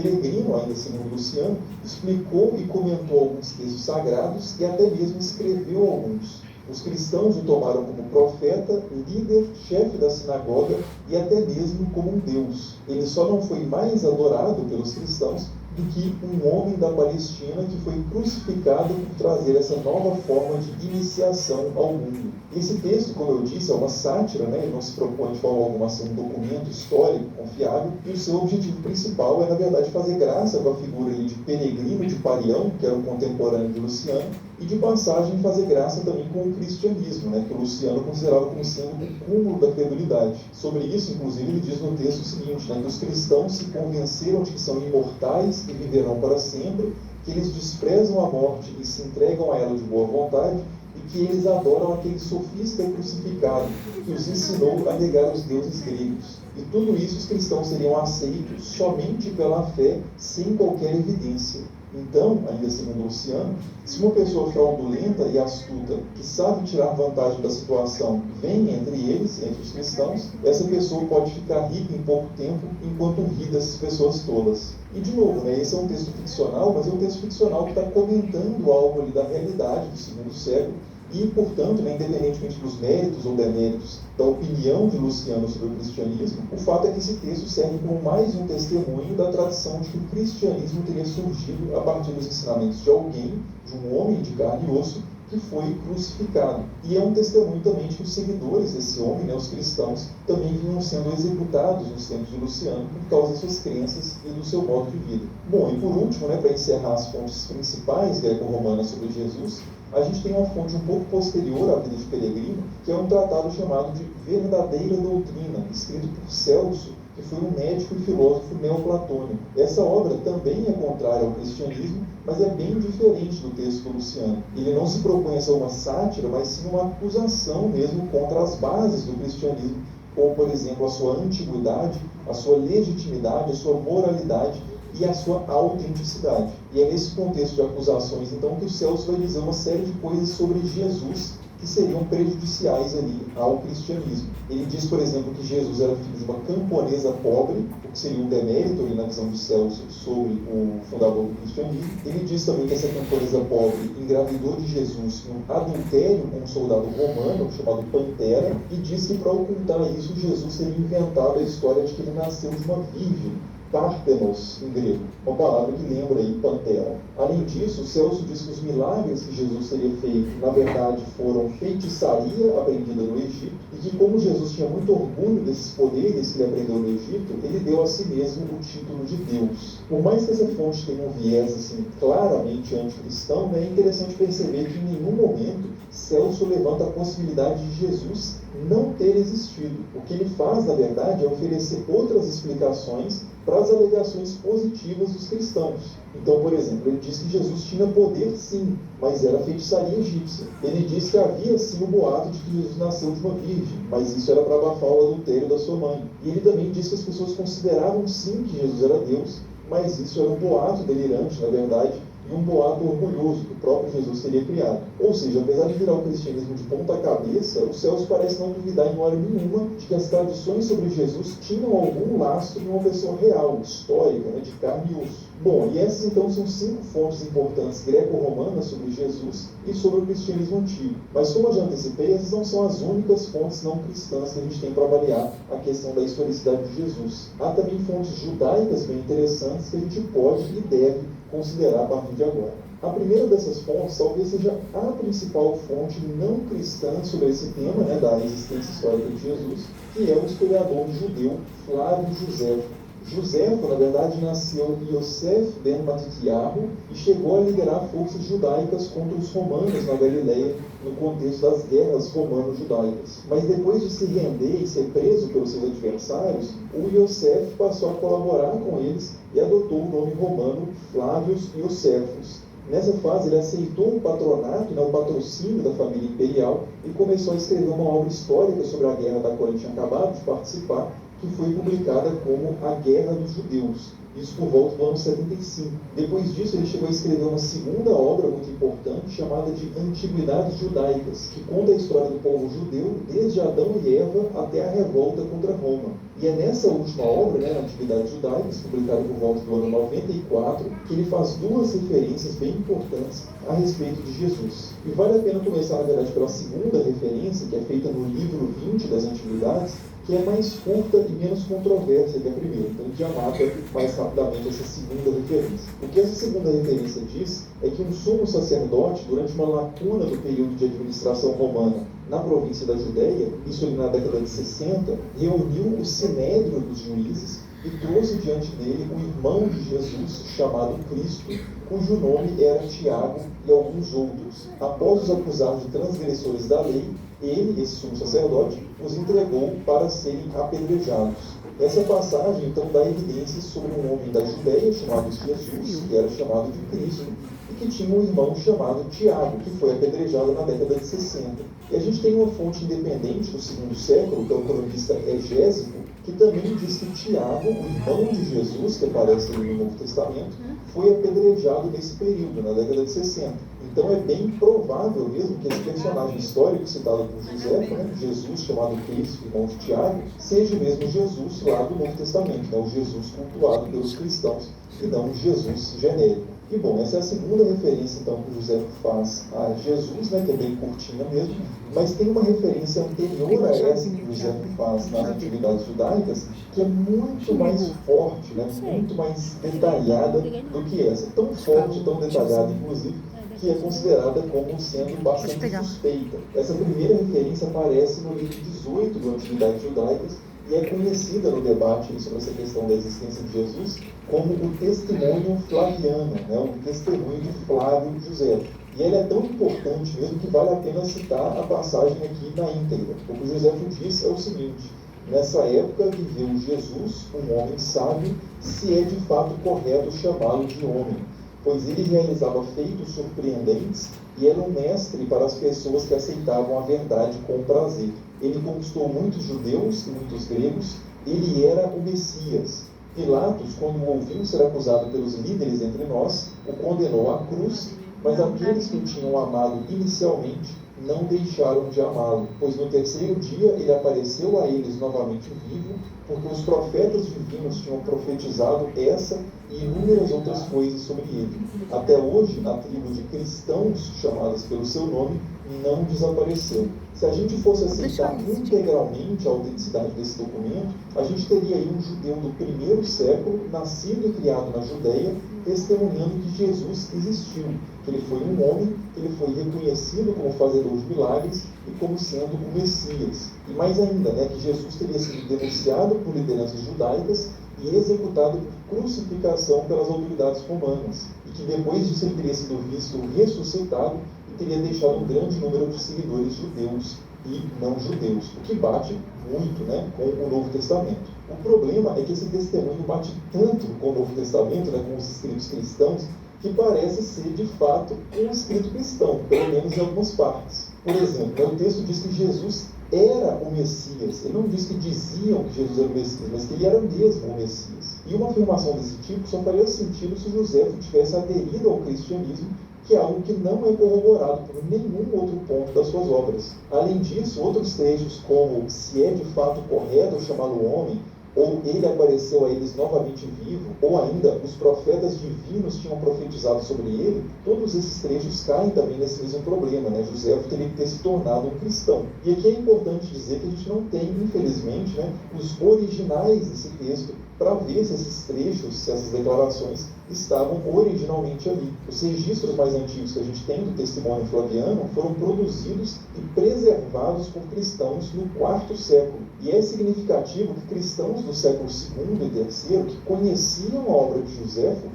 Peregrino, ainda segundo Luciano, explicou e comentou alguns textos sagrados e até mesmo escreveu alguns. Os cristãos o tomaram como profeta, líder, chefe da sinagoga e até mesmo como um deus. Ele só não foi mais adorado pelos cristãos do que um homem da Palestina que foi crucificado por trazer essa nova forma de iniciação ao mundo. Esse texto, como eu disse, é uma sátira, né? Ele não se propõe de forma alguma a ser um documento histórico confiável, e o seu objetivo principal é, na verdade, fazer graça com a figura de Peregrino de Parião, que era um contemporâneo de Luciano, e de passagem fazer graça também com o cristianismo, né? Que o Luciano considerava como sendo o cúmulo da credulidade. Sobre isso, inclusive, ele diz no texto o seguinte, né? Que os cristãos se convenceram de que são imortais e viverão para sempre, que eles desprezam a morte e se entregam a ela de boa vontade, e que eles adoram aquele sofista crucificado que os ensinou a negar os deuses gregos. E tudo isso os cristãos seriam aceitos somente pela fé, sem qualquer evidência. Então, ainda segundo Luciano, se uma pessoa fraudulenta e astuta, que sabe tirar vantagem da situação, vem entre eles, entre os cristãos, essa pessoa pode ficar rica em pouco tempo, enquanto ri dessas pessoas tolas. E, de novo, né, esse é um texto ficcional, mas é um texto ficcional que está comentando algo ali da realidade do segundo século, e, portanto, né, independentemente dos méritos ou deméritos da opinião de Luciano sobre o cristianismo, o fato é que esse texto serve como mais um testemunho da tradição de que o cristianismo teria surgido a partir dos ensinamentos de alguém, de um homem de carne e osso, que foi crucificado. E é um testemunho também de que os seguidores desse homem, né, os cristãos, também vinham sendo executados nos tempos de Luciano por causa das suas crenças e do seu modo de vida. Bom, e por último, né, para encerrar as fontes principais greco-romanas sobre Jesus, a gente tem uma fonte um pouco posterior à vida de Peregrino, que é um tratado chamado de Verdadeira Doutrina, escrito por Celso, que foi um médico e filósofo neoplatônico. Essa obra também é contrária ao cristianismo, mas é bem diferente do texto do Luciano. Ele não se propõe a ser uma sátira, mas sim uma acusação mesmo contra as bases do cristianismo, como, por exemplo, a sua antiguidade, a sua legitimidade, a sua moralidade e a sua autenticidade. E é nesse contexto de acusações, então, que o Celso vai dizer uma série de coisas sobre Jesus que seriam prejudiciais ali ao cristianismo. Ele diz, por exemplo, que Jesus era filho de uma camponesa pobre, o que seria um demérito ali na visão de Celso sobre o fundador do cristianismo. Ele diz também que essa camponesa pobre engravidou de Jesus um adultério com um soldado romano chamado Pantera, e diz que para ocultar isso, Jesus teria inventado a história de que ele nasceu de uma virgem, Pártenos, em grego, uma palavra que lembra aí Pantera. Além disso, Celso diz que os milagres que Jesus teria feito, na verdade, foram feitiçaria aprendida no Egito, e que como Jesus tinha muito orgulho desses poderes que ele aprendeu no Egito, ele deu a si mesmo o título de Deus. Por mais que essa fonte tenha um viés assim, claramente anticristão, é interessante perceber que em nenhum momento Celso levanta a possibilidade de Jesus não ter existido. O que ele faz, na verdade, é oferecer outras explicações para as alegações positivas dos cristãos. Então, por exemplo, ele diz que Jesus tinha poder sim, mas era feitiçaria egípcia. Ele diz que havia sim o boato de que Jesus nasceu de uma virgem, mas isso era para abafar o adultério da sua mãe. E ele também diz que as pessoas consideravam sim que Jesus era Deus, mas isso era um boato delirante, na verdade, e um boato orgulhoso que o próprio Jesus teria criado. Ou seja, apesar de virar o cristianismo de ponta cabeça, o Celso parece não duvidar em hora nenhuma de que as tradições sobre Jesus tinham algum lastro de uma pessoa real, histórica, né, de carne e osso. Bom, e essas então são 5 fontes importantes greco-romanas sobre Jesus e sobre o cristianismo antigo. Mas como eu já antecipei, essas não são as únicas fontes não cristãs que a gente tem para avaliar a questão da historicidade de Jesus. Há também fontes judaicas bem interessantes que a gente pode e deve considerar a partir de agora. A primeira dessas fontes talvez seja a principal fonte não cristã sobre esse tema, né, da existência histórica de Jesus, que é o historiador judeu Flávio Joséfo. Joséfo, na verdade, nasceu em Yosef ben Matityahu e chegou a liderar forças judaicas contra os romanos na Galileia, no contexto das guerras romano-judaicas. Mas depois de se render e ser preso pelos seus adversários, o Yosef passou a colaborar com eles e adotou o nome romano Flávios Iosefos. Nessa fase, ele aceitou o patronato, o patrocínio da família imperial e começou a escrever uma obra histórica sobre a guerra da qual ele tinha acabado de participar, que foi publicada como A Guerra dos Judeus. Isso por volta do ano 75. Depois disso, ele chegou a escrever uma segunda obra muito importante, chamada de Antiguidades Judaicas, que conta a história do povo judeu desde Adão e Eva até a revolta contra Roma. E é nessa última obra, né, Antiguidades Judaicas, publicada por volta do ano 94, que ele faz duas referências bem importantes a respeito de Jesus. E vale a pena começar, na verdade, pela segunda referência, que é feita no livro 20 das Antiguidades, que é mais curta e menos controversa que a primeira. Então, a gente já mata mais rapidamente essa segunda referência. O que essa segunda referência diz é que um sumo sacerdote, durante uma lacuna do período de administração romana na província da Judéia, isso ali na década de 60, reuniu o sinédrio dos juízes e trouxe diante dele o irmão de Jesus, chamado Cristo, cujo nome era Tiago e alguns outros. Após os acusar de transgressores da lei, ele, esse sumo sacerdote, os entregou para serem apedrejados. Essa passagem, então, dá evidências sobre um homem da Judéia chamado Jesus, que era chamado de Cristo, e que tinha um irmão chamado Tiago, que foi apedrejado na década de 60. E a gente tem uma fonte independente do segundo século, que é o cronista Egésico, que também diz que Tiago, o irmão de Jesus, que aparece no Novo Testamento, foi apedrejado nesse período, na década de 60. Então é bem provável mesmo que esse personagem histórico citado por José, né, Jesus chamado Cristo, irmão de Tiago, seja mesmo Jesus lá do Novo Testamento, né, o Jesus cultuado pelos cristãos, e não o Jesus genérico. E bom, essa é a segunda referência então que José faz a Jesus, né, que é bem curtinha mesmo, mas tem uma referência anterior a essa que José faz nas Antiguidades Judaicas, que é muito mais forte, né, muito mais detalhada do que essa. Tão forte, tão detalhada, inclusive, que é considerada como sendo bastante suspeita. Essa primeira referência aparece no livro 18 do Antiguidades Judaicas e é conhecida no debate sobre essa questão da existência de Jesus como o testemunho flaviano, né, o testemunho de Flávio José. E ele é tão importante mesmo que vale a pena citar a passagem aqui na íntegra. O que o Joséfo diz é o seguinte: nessa época viveu Jesus, um homem sábio, se é de fato correto chamá-lo de homem, pois ele realizava feitos surpreendentes e era um mestre para as pessoas que aceitavam a verdade com prazer. Ele conquistou muitos judeus e muitos gregos, ele era o Messias. Pilatos, quando o ouviu ser acusado pelos líderes entre nós, o condenou à cruz, mas aqueles que o tinham amado inicialmente não deixaram de amá-lo, pois no terceiro dia ele apareceu a eles novamente vivo, porque os profetas divinos tinham profetizado essa e inúmeras outras coisas sobre ele. Até hoje, a tribo de cristãos, chamadas pelo seu nome, não desapareceu. Se a gente fosse aceitar integralmente a autenticidade desse documento, a gente teria aí um judeu do primeiro século, nascido e criado na Judéia, testemunhando que Jesus existiu, que ele foi um homem, que ele foi reconhecido como fazedor de milagres e como sendo o Messias. E mais ainda, né, que Jesus teria sido denunciado por lideranças judaicas e executado por crucificação pelas autoridades romanas, e que depois disso ele teria sido visto ressuscitado e teria deixado um grande número de seguidores judeus e não judeus, o que bate muito, né, com o Novo Testamento. O problema é que esse testemunho bate tanto com o Novo Testamento, né, com os escritos cristãos, que parece ser de fato um escrito cristão, pelo menos em algumas partes. Por exemplo, o texto diz que Jesus era o Messias. Ele não diz que diziam que Jesus era o Messias, mas que ele era mesmo o Messias. E uma afirmação desse tipo só faria sentido se José tivesse aderido ao cristianismo, que é algo que não é corroborado por nenhum outro ponto das suas obras. Além disso, outros trechos como se é de fato correto chamá-lo homem, ou ele apareceu a eles novamente vivo, ou ainda os profetas divinos tinham profetizado sobre ele, todos esses trechos caem também nesse mesmo problema, né? José teria que ter se tornado um cristão. E aqui é importante dizer que a gente não tem, infelizmente, né, os originais desse texto para ver se esses trechos, se essas declarações estavam originalmente ali. Os registros mais antigos que a gente tem do testemunho flaviano foram produzidos e preservados por cristãos no IV século. E é significativo que cristãos do século II e III, que conheciam a obra de Joséfo,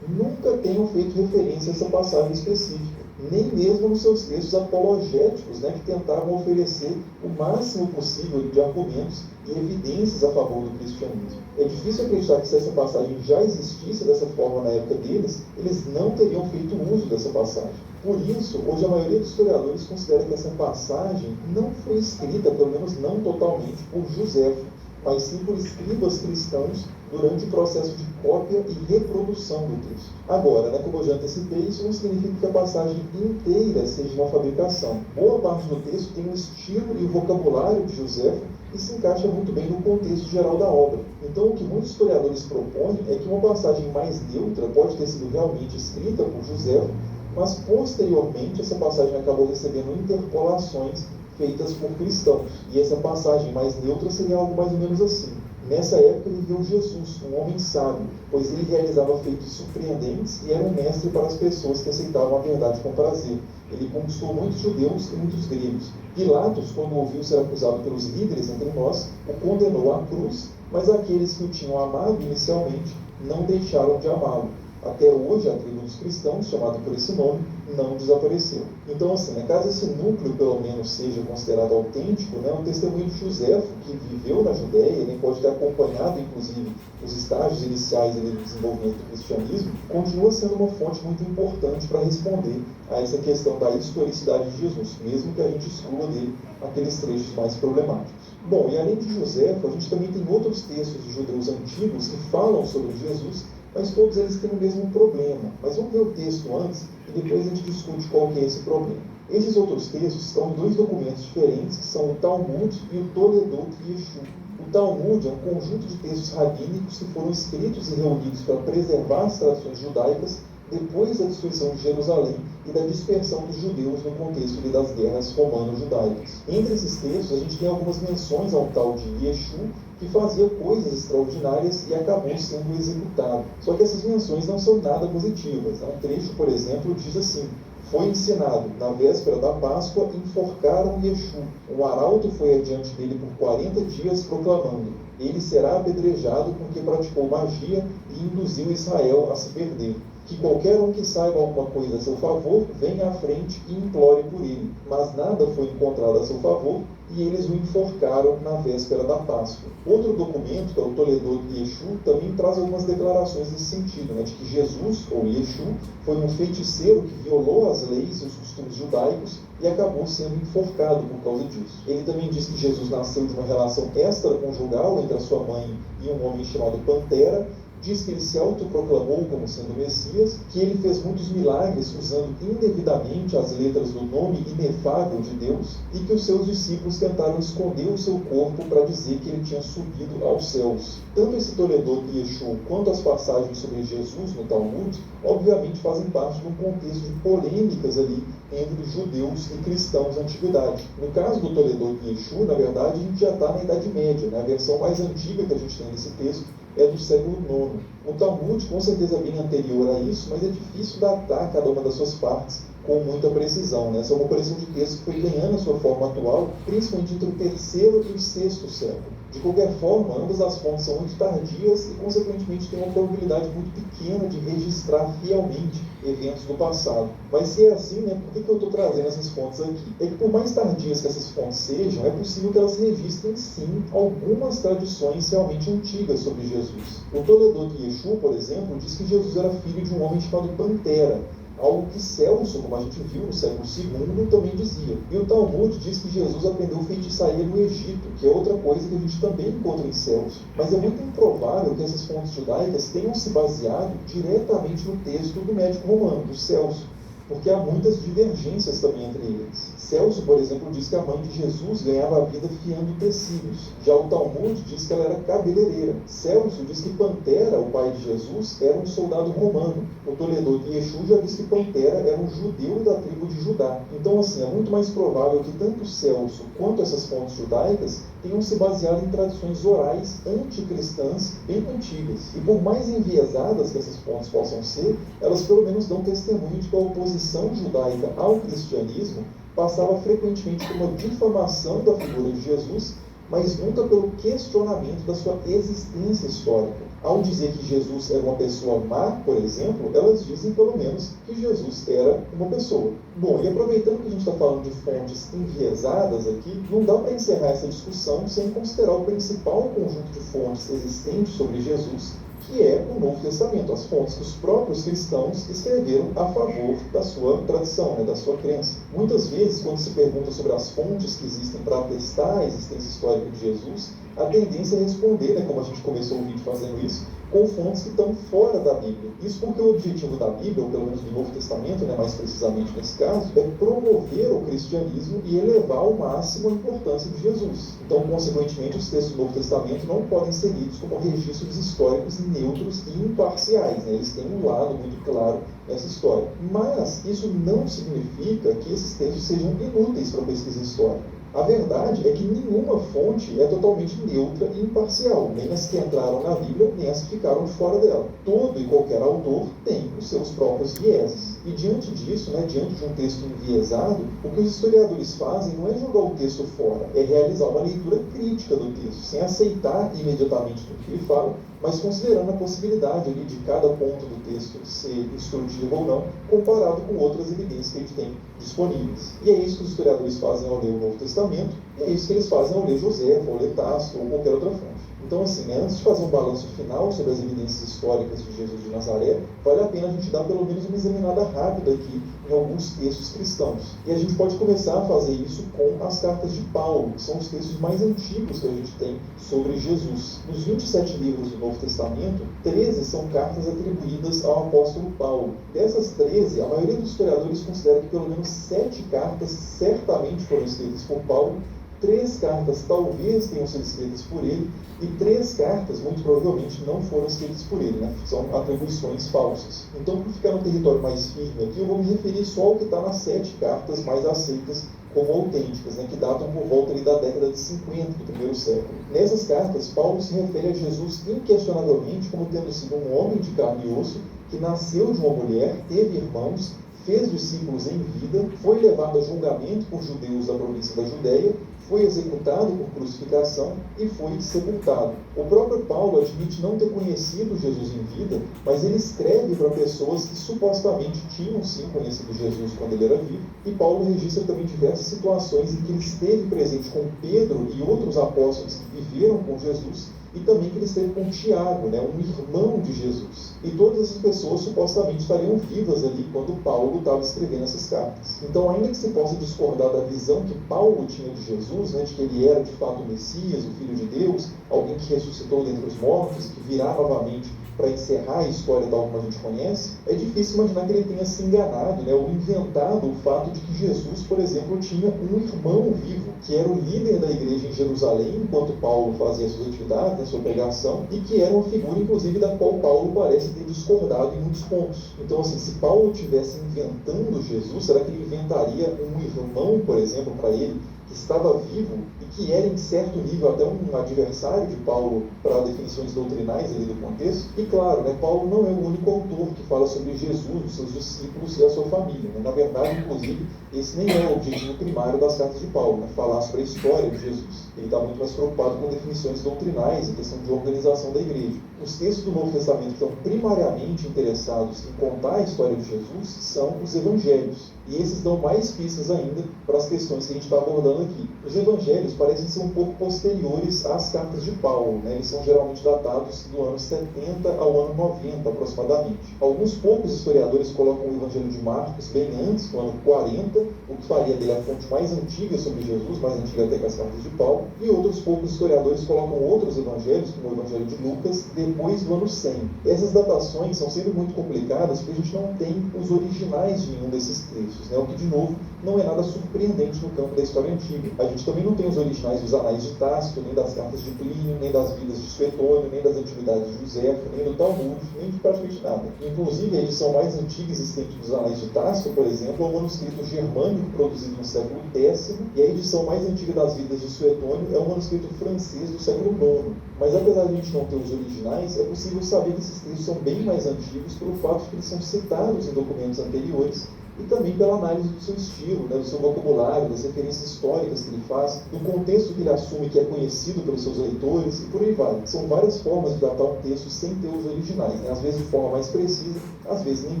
nunca tenham feito referência a essa passagem específica, nem mesmo nos seus textos apologéticos, né, que tentavam oferecer o máximo possível de argumentos e evidências a favor do cristianismo. É difícil acreditar que se essa passagem já existisse dessa forma na época deles, eles não teriam feito uso dessa passagem. Por isso, hoje a maioria dos historiadores considera que essa passagem não foi escrita, pelo menos não totalmente, por Joséfo, mas sim por escribas cristãos durante o processo de cópia e reprodução do texto. Agora, né, como eu já antecipei, isso não significa que a passagem inteira seja uma fabricação. Boa parte do texto tem o estilo e o vocabulário de Joséfo e se encaixa muito bem no contexto geral da obra. Então, o que muitos historiadores propõem é que uma passagem mais neutra pode ter sido realmente escrita por Joséfo, mas posteriormente essa passagem acabou recebendo interpolações feitas por cristãos. E essa passagem mais neutra seria algo mais ou menos assim. Nessa época ele viu Jesus, um homem sábio, pois ele realizava feitos surpreendentes e era um mestre para as pessoas que aceitavam a verdade com prazer. Ele conquistou muitos judeus e muitos gregos. Pilatos, quando ouviu ser acusado pelos líderes entre nós, o condenou à cruz, mas aqueles que o tinham amado inicialmente não deixaram de amá-lo. Até hoje, a tribo dos cristãos, chamada por esse nome, não desapareceu. Então, assim, caso esse núcleo, pelo menos, seja considerado autêntico, o testemunho de Joséfo, que viveu na Judéia, ele pode ter acompanhado, inclusive, os estágios iniciais do desenvolvimento do cristianismo, continua sendo uma fonte muito importante para responder a essa questão da historicidade de Jesus, mesmo que a gente exclua dele aqueles trechos mais problemáticos. Bom, e além de Joséfo, a gente também tem outros textos de judeus antigos que falam sobre Jesus, mas todos eles têm o mesmo problema. Mas vamos ver o texto antes e depois a gente discute qual que é esse problema. Esses outros textos são dois documentos diferentes, que são o Talmud e o Toledot Yeshu. O Talmud é um conjunto de textos rabínicos que foram escritos e reunidos para preservar as tradições judaicas depois da destruição de Jerusalém e da dispersão dos judeus no contexto das guerras romano-judaicas. Entre esses textos, a gente tem algumas menções ao tal de Yeshu, que fazia coisas extraordinárias e acabou sendo executado. Só que essas menções não são nada positivas. Um trecho, por exemplo, diz assim: foi ensinado, na véspera da Páscoa, enforcaram Yeshu. Um arauto foi adiante dele por 40 dias, proclamando: ele será apedrejado porque praticou magia e induziu Israel a se perder. Que qualquer um que saiba alguma coisa a seu favor, venha à frente e implore por ele. Mas nada foi encontrado a seu favor, e eles o enforcaram na véspera da Páscoa. Outro documento, que é o Toledot Yeshu, também traz algumas declarações nesse sentido, de que Jesus, ou Yeshu, foi um feiticeiro que violou as leis e os costumes judaicos e acabou sendo enforcado por causa disso. Ele também diz que Jesus nasceu de uma relação extraconjugal entre a sua mãe e um homem chamado Pantera. Diz que ele se autoproclamou como sendo Messias, que ele fez muitos milagres usando indevidamente as letras do nome inefável de Deus e que os seus discípulos tentaram esconder o seu corpo para dizer que ele tinha subido aos céus. Tanto esse Toledot Yeshu quanto as passagens sobre Jesus no Talmud, obviamente fazem parte de um contexto de polêmicas ali entre judeus e cristãos na antiguidade. No caso do Toledot Yeshu, na verdade, a gente já está na Idade Média, A versão mais antiga que a gente tem desse texto é do século IX. O Talmud, com certeza, é bem anterior a isso, mas é difícil datar cada uma das suas partes com muita precisão. Essa é uma coleção de textos que foi ganhando a sua forma atual, principalmente entre o terceiro e o sexto século. De qualquer forma, ambas as fontes são muito tardias e, consequentemente, têm uma probabilidade muito pequena de registrar fielmente eventos do passado. Mas se é assim, por que eu estou trazendo essas fontes aqui? É que, por mais tardias que essas fontes sejam, é possível que elas registrem, sim, algumas tradições realmente antigas sobre Jesus. O Toledot Yeshu, por exemplo, diz que Jesus era filho de um homem chamado Pantera, algo que Celso, como a gente viu no século II, também dizia. E o Talmud diz que Jesus aprendeu feitiçaria no Egito, que é outra coisa que a gente também encontra em Celso. Mas é muito improvável que essas fontes judaicas tenham se baseado diretamente no texto do médico romano, do Celso, porque há muitas divergências também entre eles. Celso, por exemplo, diz que a mãe de Jesus ganhava a vida fiando tecidos. Já o Talmud diz que ela era cabeleireira. Celso diz que Pantera, o pai de Jesus, era um soldado romano. O Toledot Yeshu já diz que Pantera era um judeu da tribo de Judá. Então, assim, é muito mais provável que tanto Celso quanto essas fontes judaicas tenham se baseado em tradições orais anticristãs bem antigas. E por mais enviesadas que essas fontes possam ser, elas pelo menos dão testemunho de que a oposição judaica ao cristianismo passava frequentemente por uma difamação da figura de Jesus, mas nunca pelo questionamento da sua existência histórica. Ao dizer que Jesus era uma pessoa má, por exemplo, elas dizem pelo menos que Jesus era uma pessoa. Bom, e aproveitando que a gente está falando de fontes enviesadas aqui, não dá para encerrar essa discussão sem considerar o principal conjunto de fontes existentes sobre Jesus, que é o Novo Testamento, as fontes que os próprios cristãos escreveram a favor da sua tradição, da sua crença. Muitas vezes, quando se pergunta sobre as fontes que existem para atestar a existência histórica de Jesus, a tendência é responder, né, como a gente começou o vídeo fazendo isso, com fontes que estão fora da Bíblia. Isso porque o objetivo da Bíblia, ou pelo menos do Novo Testamento, né, mais precisamente nesse caso, é promover o cristianismo e elevar ao máximo a importância de Jesus. Então, consequentemente, os textos do Novo Testamento não podem ser lidos como registros históricos neutros e imparciais, né? Eles têm um lado muito claro nessa história. Mas isso não significa que esses textos sejam inúteis para a pesquisa histórica. A verdade é que nenhuma fonte é totalmente neutra e imparcial, nem as que entraram na Bíblia, nem as que ficaram fora dela. Todo e qualquer autor tem os seus próprios vieses. E diante disso, né, diante de um texto enviesado, o que os historiadores fazem não é jogar o texto fora, é realizar uma leitura crítica do texto, sem aceitar imediatamente tudo que ele fala, mas considerando a possibilidade ali de cada ponto do texto ser instrutivo ou não, comparado com outras evidências que a gente tem disponíveis. E é isso que os historiadores fazem ao ler o Novo Testamento, e é isso que eles fazem ao ler Joséfo, ao ler Tácito ou qualquer outra fonte. Então, assim, né, antes de fazer um balanço final sobre as evidências históricas de Jesus de Nazaré, vale a pena a gente dar pelo menos uma examinada rápida aqui em alguns textos cristãos. E a gente pode começar a fazer isso com as cartas de Paulo, que são os textos mais antigos que a gente tem sobre Jesus. Nos 27 livros do Novo Testamento, 13 são cartas atribuídas ao apóstolo Paulo. Dessas 13, a maioria dos historiadores considera que pelo menos 7 cartas certamente foram escritas por Paulo, 3 cartas talvez tenham sido escritas por ele, e 3 cartas, muito provavelmente, não foram escritas por ele, né? São atribuições falsas. Então, para ficar no território mais firme aqui, eu vou me referir só ao que está nas 7 cartas mais aceitas como autênticas, né? Que datam por volta ali da década de 50 do primeiro século. Nessas cartas, Paulo se refere a Jesus inquestionavelmente como tendo sido um homem de carne e osso, que nasceu de uma mulher, teve irmãos, fez discípulos em vida, foi levado a julgamento por judeus da província da Judéia, foi executado por crucificação e foi sepultado. O próprio Paulo admite não ter conhecido Jesus em vida, mas ele escreve para pessoas que supostamente tinham sim conhecido Jesus quando ele era vivo, e Paulo registra também diversas situações em que ele esteve presente com Pedro e outros apóstolos que viveram com Jesus, e também que ele esteve com Tiago, né, um irmão de Jesus. E todas essas pessoas supostamente estariam vivas ali quando Paulo estava escrevendo essas cartas. Então, ainda que se possa discordar da visão que Paulo tinha de Jesus, né, de que ele era de fato o Messias, o Filho de Deus, alguém que ressuscitou dentre os mortos, que virá novamente para encerrar a história tal como a gente conhece, é difícil imaginar que ele tenha se enganado, né, ou inventado o fato de que Jesus, por exemplo, tinha um irmão vivo, que era o líder da igreja em Jerusalém, enquanto Paulo fazia suas atividades, a sua pregação, e que era uma figura, inclusive, da qual Paulo parece ter discordado em muitos pontos. Então, assim, se Paulo estivesse inventando Jesus, será que ele inventaria um irmão, por exemplo, para ele, que estava vivo e que era, em certo nível, até um adversário de Paulo para definições doutrinais ali do contexto? E claro, né, Paulo não é o único autor que fala sobre Jesus, os seus discípulos e a sua família. Né? Na verdade, inclusive, esse nem é o objetivo primário das cartas de Paulo, né? Falar sobre a história de Jesus. Ele está muito mais preocupado com definições doutrinais e questão de organização da igreja. Os textos do Novo Testamento que estão primariamente interessados em contar a história de Jesus são os evangelhos. E esses dão mais pistas ainda para as questões que a gente está abordando aqui. Os evangelhos parecem ser um pouco posteriores às cartas de Paulo, né? Eles são geralmente datados do ano 70 ao ano 90, aproximadamente. Alguns poucos historiadores colocam o evangelho de Marcos bem antes, no ano 40, o que faria dele a fonte mais antiga sobre Jesus, mais antiga até que as cartas de Paulo, e outros poucos historiadores colocam outros evangelhos, como o evangelho de Lucas, depois do ano 100. Essas datações são sempre muito complicadas porque a gente não tem os originais de nenhum desses textos, né? O que, de novo, não é nada surpreendente no campo da história antiga. A gente também não tem os originais dos anais de Tácito, nem das cartas de Plínio, nem das vidas de Suetônio, nem das antiguidades de Joséfo, nem do Talmud, nem de praticamente nada. Inclusive, a edição mais antiga existente dos anais de Tácito, por exemplo, é um manuscrito germânico produzido no século X, e a edição mais antiga das vidas de Suetônio é um manuscrito francês do século IX. Mas apesar de a gente não ter os originais, é possível saber que esses textos são bem mais antigos pelo fato de que eles são citados em documentos anteriores, e também pela análise do seu estilo, né, do seu vocabulário, das referências históricas que ele faz, do contexto que ele assume que é conhecido pelos seus leitores, e por aí vai. São várias formas de datar um texto sem ter os originais, né, às vezes de forma mais precisa, às vezes nem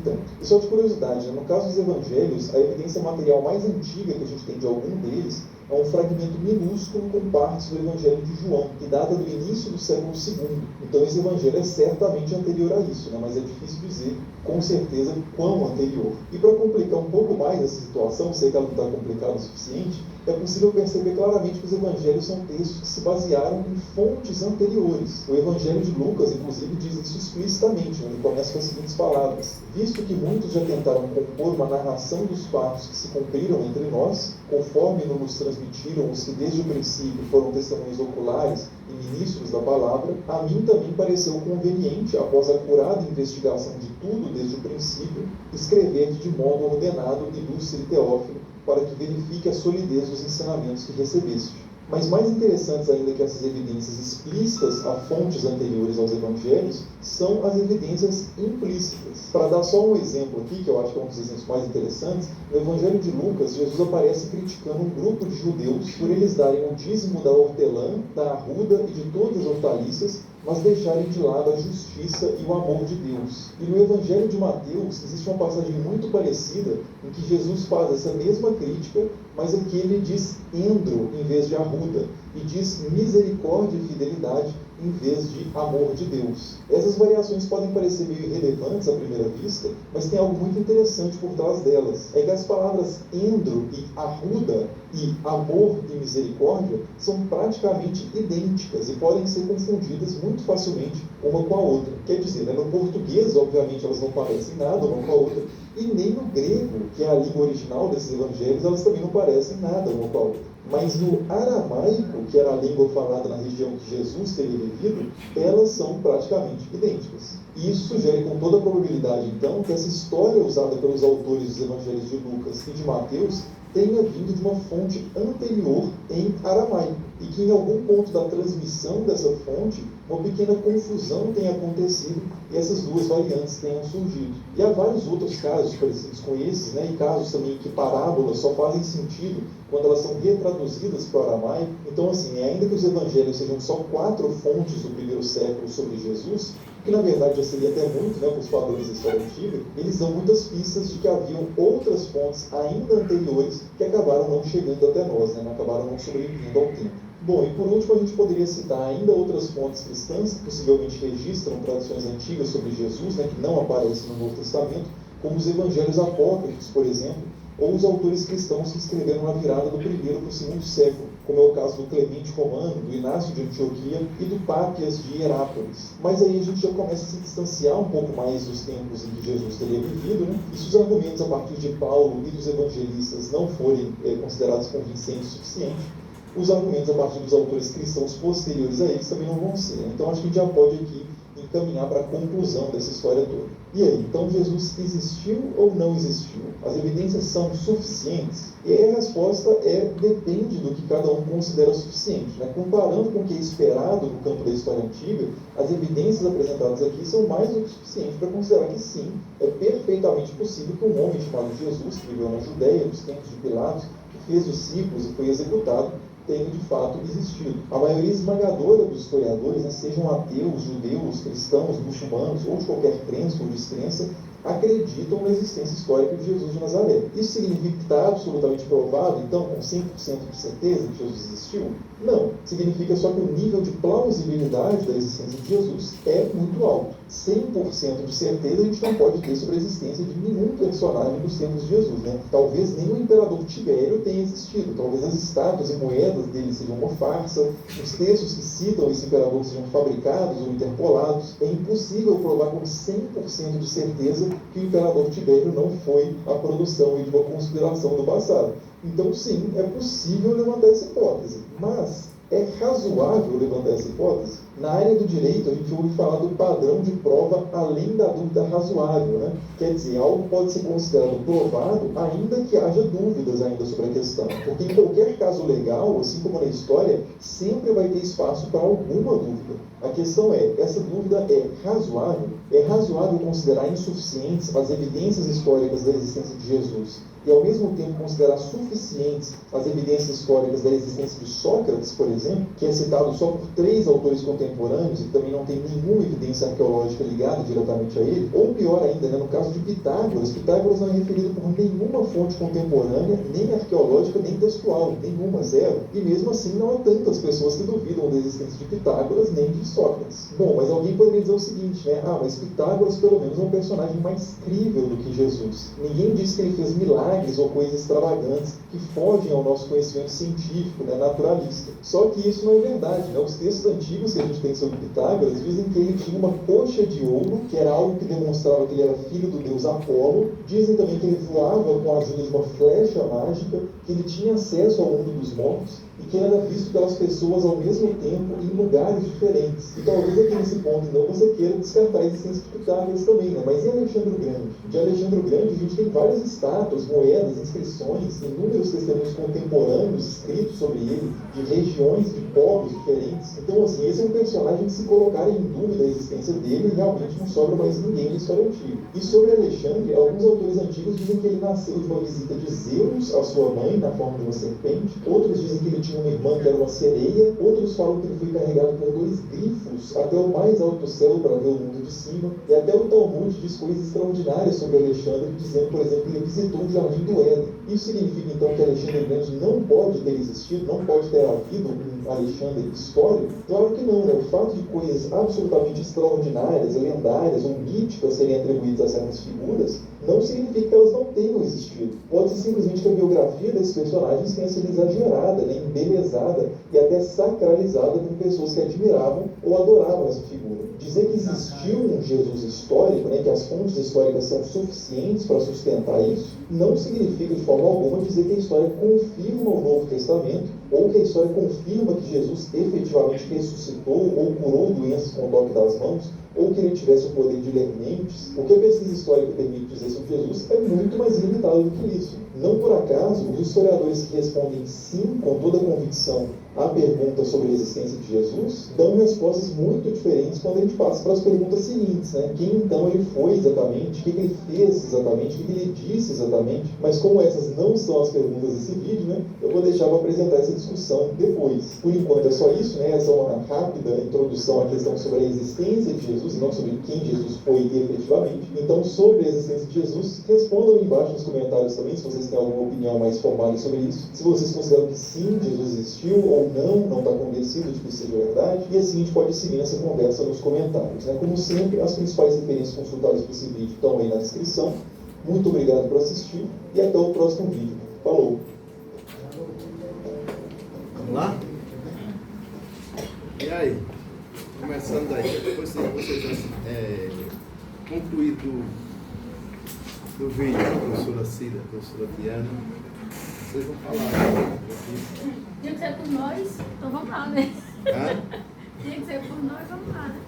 tanto. E só de curiosidade, né, no caso dos evangelhos, a evidência material mais antiga que a gente tem de algum deles é um fragmento minúsculo com partes do Evangelho de João, que data do início do século II. Então esse Evangelho é certamente anterior a isso, né? Mas é difícil dizer com certeza quão anterior. E para complicar um pouco mais essa situação, sei que ela não está complicada o suficiente, é possível perceber claramente que os evangelhos são textos que se basearam em fontes anteriores. O Evangelho de Lucas, inclusive, diz isso explicitamente, ele começa com as seguintes palavras: visto que muitos já tentaram compor uma narração dos fatos que se cumpriram entre nós, conforme nos transmitiram os que desde o princípio foram testemunhas oculares e ministros da palavra, a mim também pareceu conveniente, após a acurada investigação de tudo desde o princípio, escrever de modo ordenado e lúcido Teófilo, para que verifique a solidez dos ensinamentos que recebeste. Mas mais interessantes ainda que essas evidências explícitas a fontes anteriores aos evangelhos são as evidências implícitas. Para dar só um exemplo aqui, que eu acho que é um dos exemplos mais interessantes, no Evangelho de Lucas, Jesus aparece criticando um grupo de judeus por eles darem o dízimo da hortelã, da arruda e de todas as hortaliças, mas deixarem de lado a justiça e o amor de Deus. E no Evangelho de Mateus existe uma passagem muito parecida em que Jesus faz essa mesma crítica, mas aqui ele diz endro em vez de arruda, e diz misericórdia e fidelidade em vez de amor de Deus. Essas variações podem parecer meio irrelevantes à primeira vista, mas tem algo muito interessante por trás delas. É que as palavras endro e arruda e amor e misericórdia são praticamente idênticas e podem ser confundidas muito facilmente uma com a outra. Quer dizer, no português, obviamente, elas não parecem nada uma com a outra, e nem no grego, que é a língua original desses evangelhos, elas também não parecem nada uma com a outra. Mas no aramaico, que era a língua falada na região que Jesus teria vivido, elas são praticamente idênticas. E isso sugere com toda a probabilidade, então, que essa história usada pelos autores dos evangelhos de Lucas e de Mateus tenha vindo de uma fonte anterior em aramaico, e que em algum ponto da transmissão dessa fonte, uma pequena confusão tenha acontecido e essas duas variantes tenham surgido. E há vários outros casos parecidos com esses, né? E casos também que parábolas só fazem sentido quando elas são retraduzidas para o aramaico. Então, assim, ainda que os evangelhos sejam só 4 fontes do primeiro século sobre Jesus, que na verdade já seria até muito, né, para os padrões da história antiga, eles dão muitas pistas de que haviam outras fontes ainda anteriores que acabaram não chegando até nós, né, acabaram não sobrevivendo ao tempo. Bom, e por último a gente poderia citar ainda outras fontes cristãs que possivelmente registram tradições antigas sobre Jesus, né, que não aparecem no Novo Testamento, como os evangelhos apócrifos, por exemplo, ou os autores cristãos que escreveram na virada do primeiro para o segundo século, como é o caso do Clemente Romano, do Inácio de Antioquia e do Pápias de Hierápolis. Mas aí a gente já começa a se distanciar um pouco mais dos tempos em que Jesus teria vivido, né? E se os argumentos a partir de Paulo e dos evangelistas não forem considerados convincentes o suficiente, os argumentos a partir dos autores cristãos posteriores a eles também não vão ser. Então acho que a gente já pode aqui encaminhar para a conclusão dessa história toda. E aí, então Jesus existiu ou não existiu? As evidências são suficientes? E aí a resposta depende do que cada um considera suficiente, né? Comparando com o que é esperado no campo da história antiga, as evidências apresentadas aqui são mais do que suficientes para considerar que sim, é perfeitamente possível que um homem chamado Jesus, que viveu na Judéia, nos tempos de Pilatos, que fez discípulos e foi executado, tenha de fato existido. A maioria esmagadora dos historiadores, né, sejam ateus, judeus, cristãos, muçulmanos ou de qualquer crença ou descrença, acreditam na existência histórica de Jesus de Nazaré. Isso significa que está absolutamente provado, então, com 100% de certeza que Jesus existiu? Não. Significa só que o nível de plausibilidade da existência de Jesus é muito alto. 100% de certeza a gente não pode ter sobre a existência de nenhum personagem dos tempos de Jesus, né? Talvez nem o imperador Tibério tenha existido, talvez as estátuas e moedas dele sejam uma farsa, os textos que citam esse imperador sejam fabricados ou interpolados. É impossível provar com 100% de certeza que o imperador Tibério não foi a produção de uma conspiração do passado. Então, sim, é possível levantar essa hipótese, mas é razoável levantar essa hipótese? Na área do direito, a gente ouve falar do padrão de prova além da dúvida razoável, né? Quer dizer, algo pode ser considerado provado ainda que haja dúvidas ainda sobre a questão. Porque em qualquer caso legal, assim como na história, sempre vai ter espaço para alguma dúvida. A questão é, essa dúvida é razoável? É razoável considerar insuficientes as evidências históricas da existência de Jesus e, ao mesmo tempo, considerar suficientes as evidências históricas da existência de Sócrates, por exemplo, que é citado só por 3 autores contemporâneos contemporâneos e também não tem nenhuma evidência arqueológica ligada diretamente a ele, ou pior ainda, né, no caso de Pitágoras não é referido por nenhuma fonte contemporânea, nem arqueológica, nem textual, nenhuma, zero. E mesmo assim não há tantas pessoas que duvidam da existência de Pitágoras nem de Sócrates. Bom, mas alguém poderia dizer o seguinte, né? Mas Pitágoras pelo menos é um personagem mais crível do que Jesus. Ninguém diz que ele fez milagres ou coisas extravagantes que fogem ao nosso conhecimento científico, né, naturalista. Só que isso não é verdade, né? Os textos antigos que a gente tem sobre Pitágoras dizem que ele tinha uma coxa de ouro, que era algo que demonstrava que ele era filho do deus Apolo. Dizem também que ele voava com a ajuda de uma flecha mágica, que ele tinha acesso ao mundo dos mortos e que ele era visto pelas pessoas ao mesmo tempo em lugares diferentes. E talvez aqui nesse ponto, então, você queira descartar a existência de Pitágoras também, né? Mas e Alexandre o Grande? De Alexandre o Grande, a gente tem várias estátuas, moedas, inscrições, inúmeros testemunhos contemporâneos escritos sobre ele, de regiões, de povos diferentes. Então, assim, esse é um personagem que, se colocar em dúvida a existência dele, realmente não sobra mais ninguém na história antiga. E sobre Alexandre, alguns autores antigos dizem que ele nasceu de uma visita de Zeus à sua mãe, na forma de uma serpente. Outros dizem que ele tinha uma irmã que era uma sereia. Outros falam que ele foi carregado por 2 grifos até o mais alto céu para ver o mundo de cima. E até o Talmud diz coisas extraordinárias sobre Alexandre, dizendo, por exemplo, que ele visitou o Jardim do Éden. Isso significa, então, que Alexandre o Grande não pode ter existido, não pode ter havido um Alexandre histórico? Claro que não, né? O fato de coisas absolutamente extraordinárias, lendárias ou míticas serem atribuídas a certas figuras não significa que elas não tenham existido. Pode ser simplesmente que a biografia desses personagens tenha sido exagerada, né, embelezada e até sacralizada por pessoas que admiravam ou adoravam essa figura. Dizer que existiu um Jesus histórico, né, que as fontes históricas são suficientes para sustentar isso, não significa de forma alguma dizer que a história confirma o Novo Testamento ou que a história confirma que Jesus efetivamente ressuscitou ou curou doenças com o toque das mãos, ou que ele tivesse o poder de ler mentes. O que a pesquisa histórica permite dizer sobre Jesus é muito mais limitado do que isso. Não por acaso, os historiadores que respondem sim com toda a convicção à pergunta sobre a existência de Jesus dão respostas muito diferentes quando a gente passa para as perguntas seguintes, né? Quem então ele foi exatamente, o que ele fez exatamente, o que ele disse exatamente. Mas como essas não são as perguntas desse vídeo, né, eu vou deixar para apresentar essa discussão depois. Por enquanto é só isso, né? Essa é uma rápida introdução à questão sobre a existência de Jesus e não sobre quem Jesus foi efetivamente. Então, sobre a existência de Jesus, respondam aí embaixo nos comentários também, se vocês têm alguma opinião mais formada sobre isso. Se vocês consideram que sim, Jesus existiu, ou não está convencido de que isso seja verdade. E assim a gente pode seguir essa conversa nos comentários, né? Como sempre, as principais referências consultadas para esse vídeo estão aí na descrição. Muito obrigado por assistir e até o próximo vídeo. Falou! Vamos lá? E aí? Começando aí, depois que vocês concluído do vídeo, professora Cida, professora Diana, vocês vão falar. Tinha que ser por nós, então vamos lá, né? Hã? Tinha que ser por nós, vamos lá, né?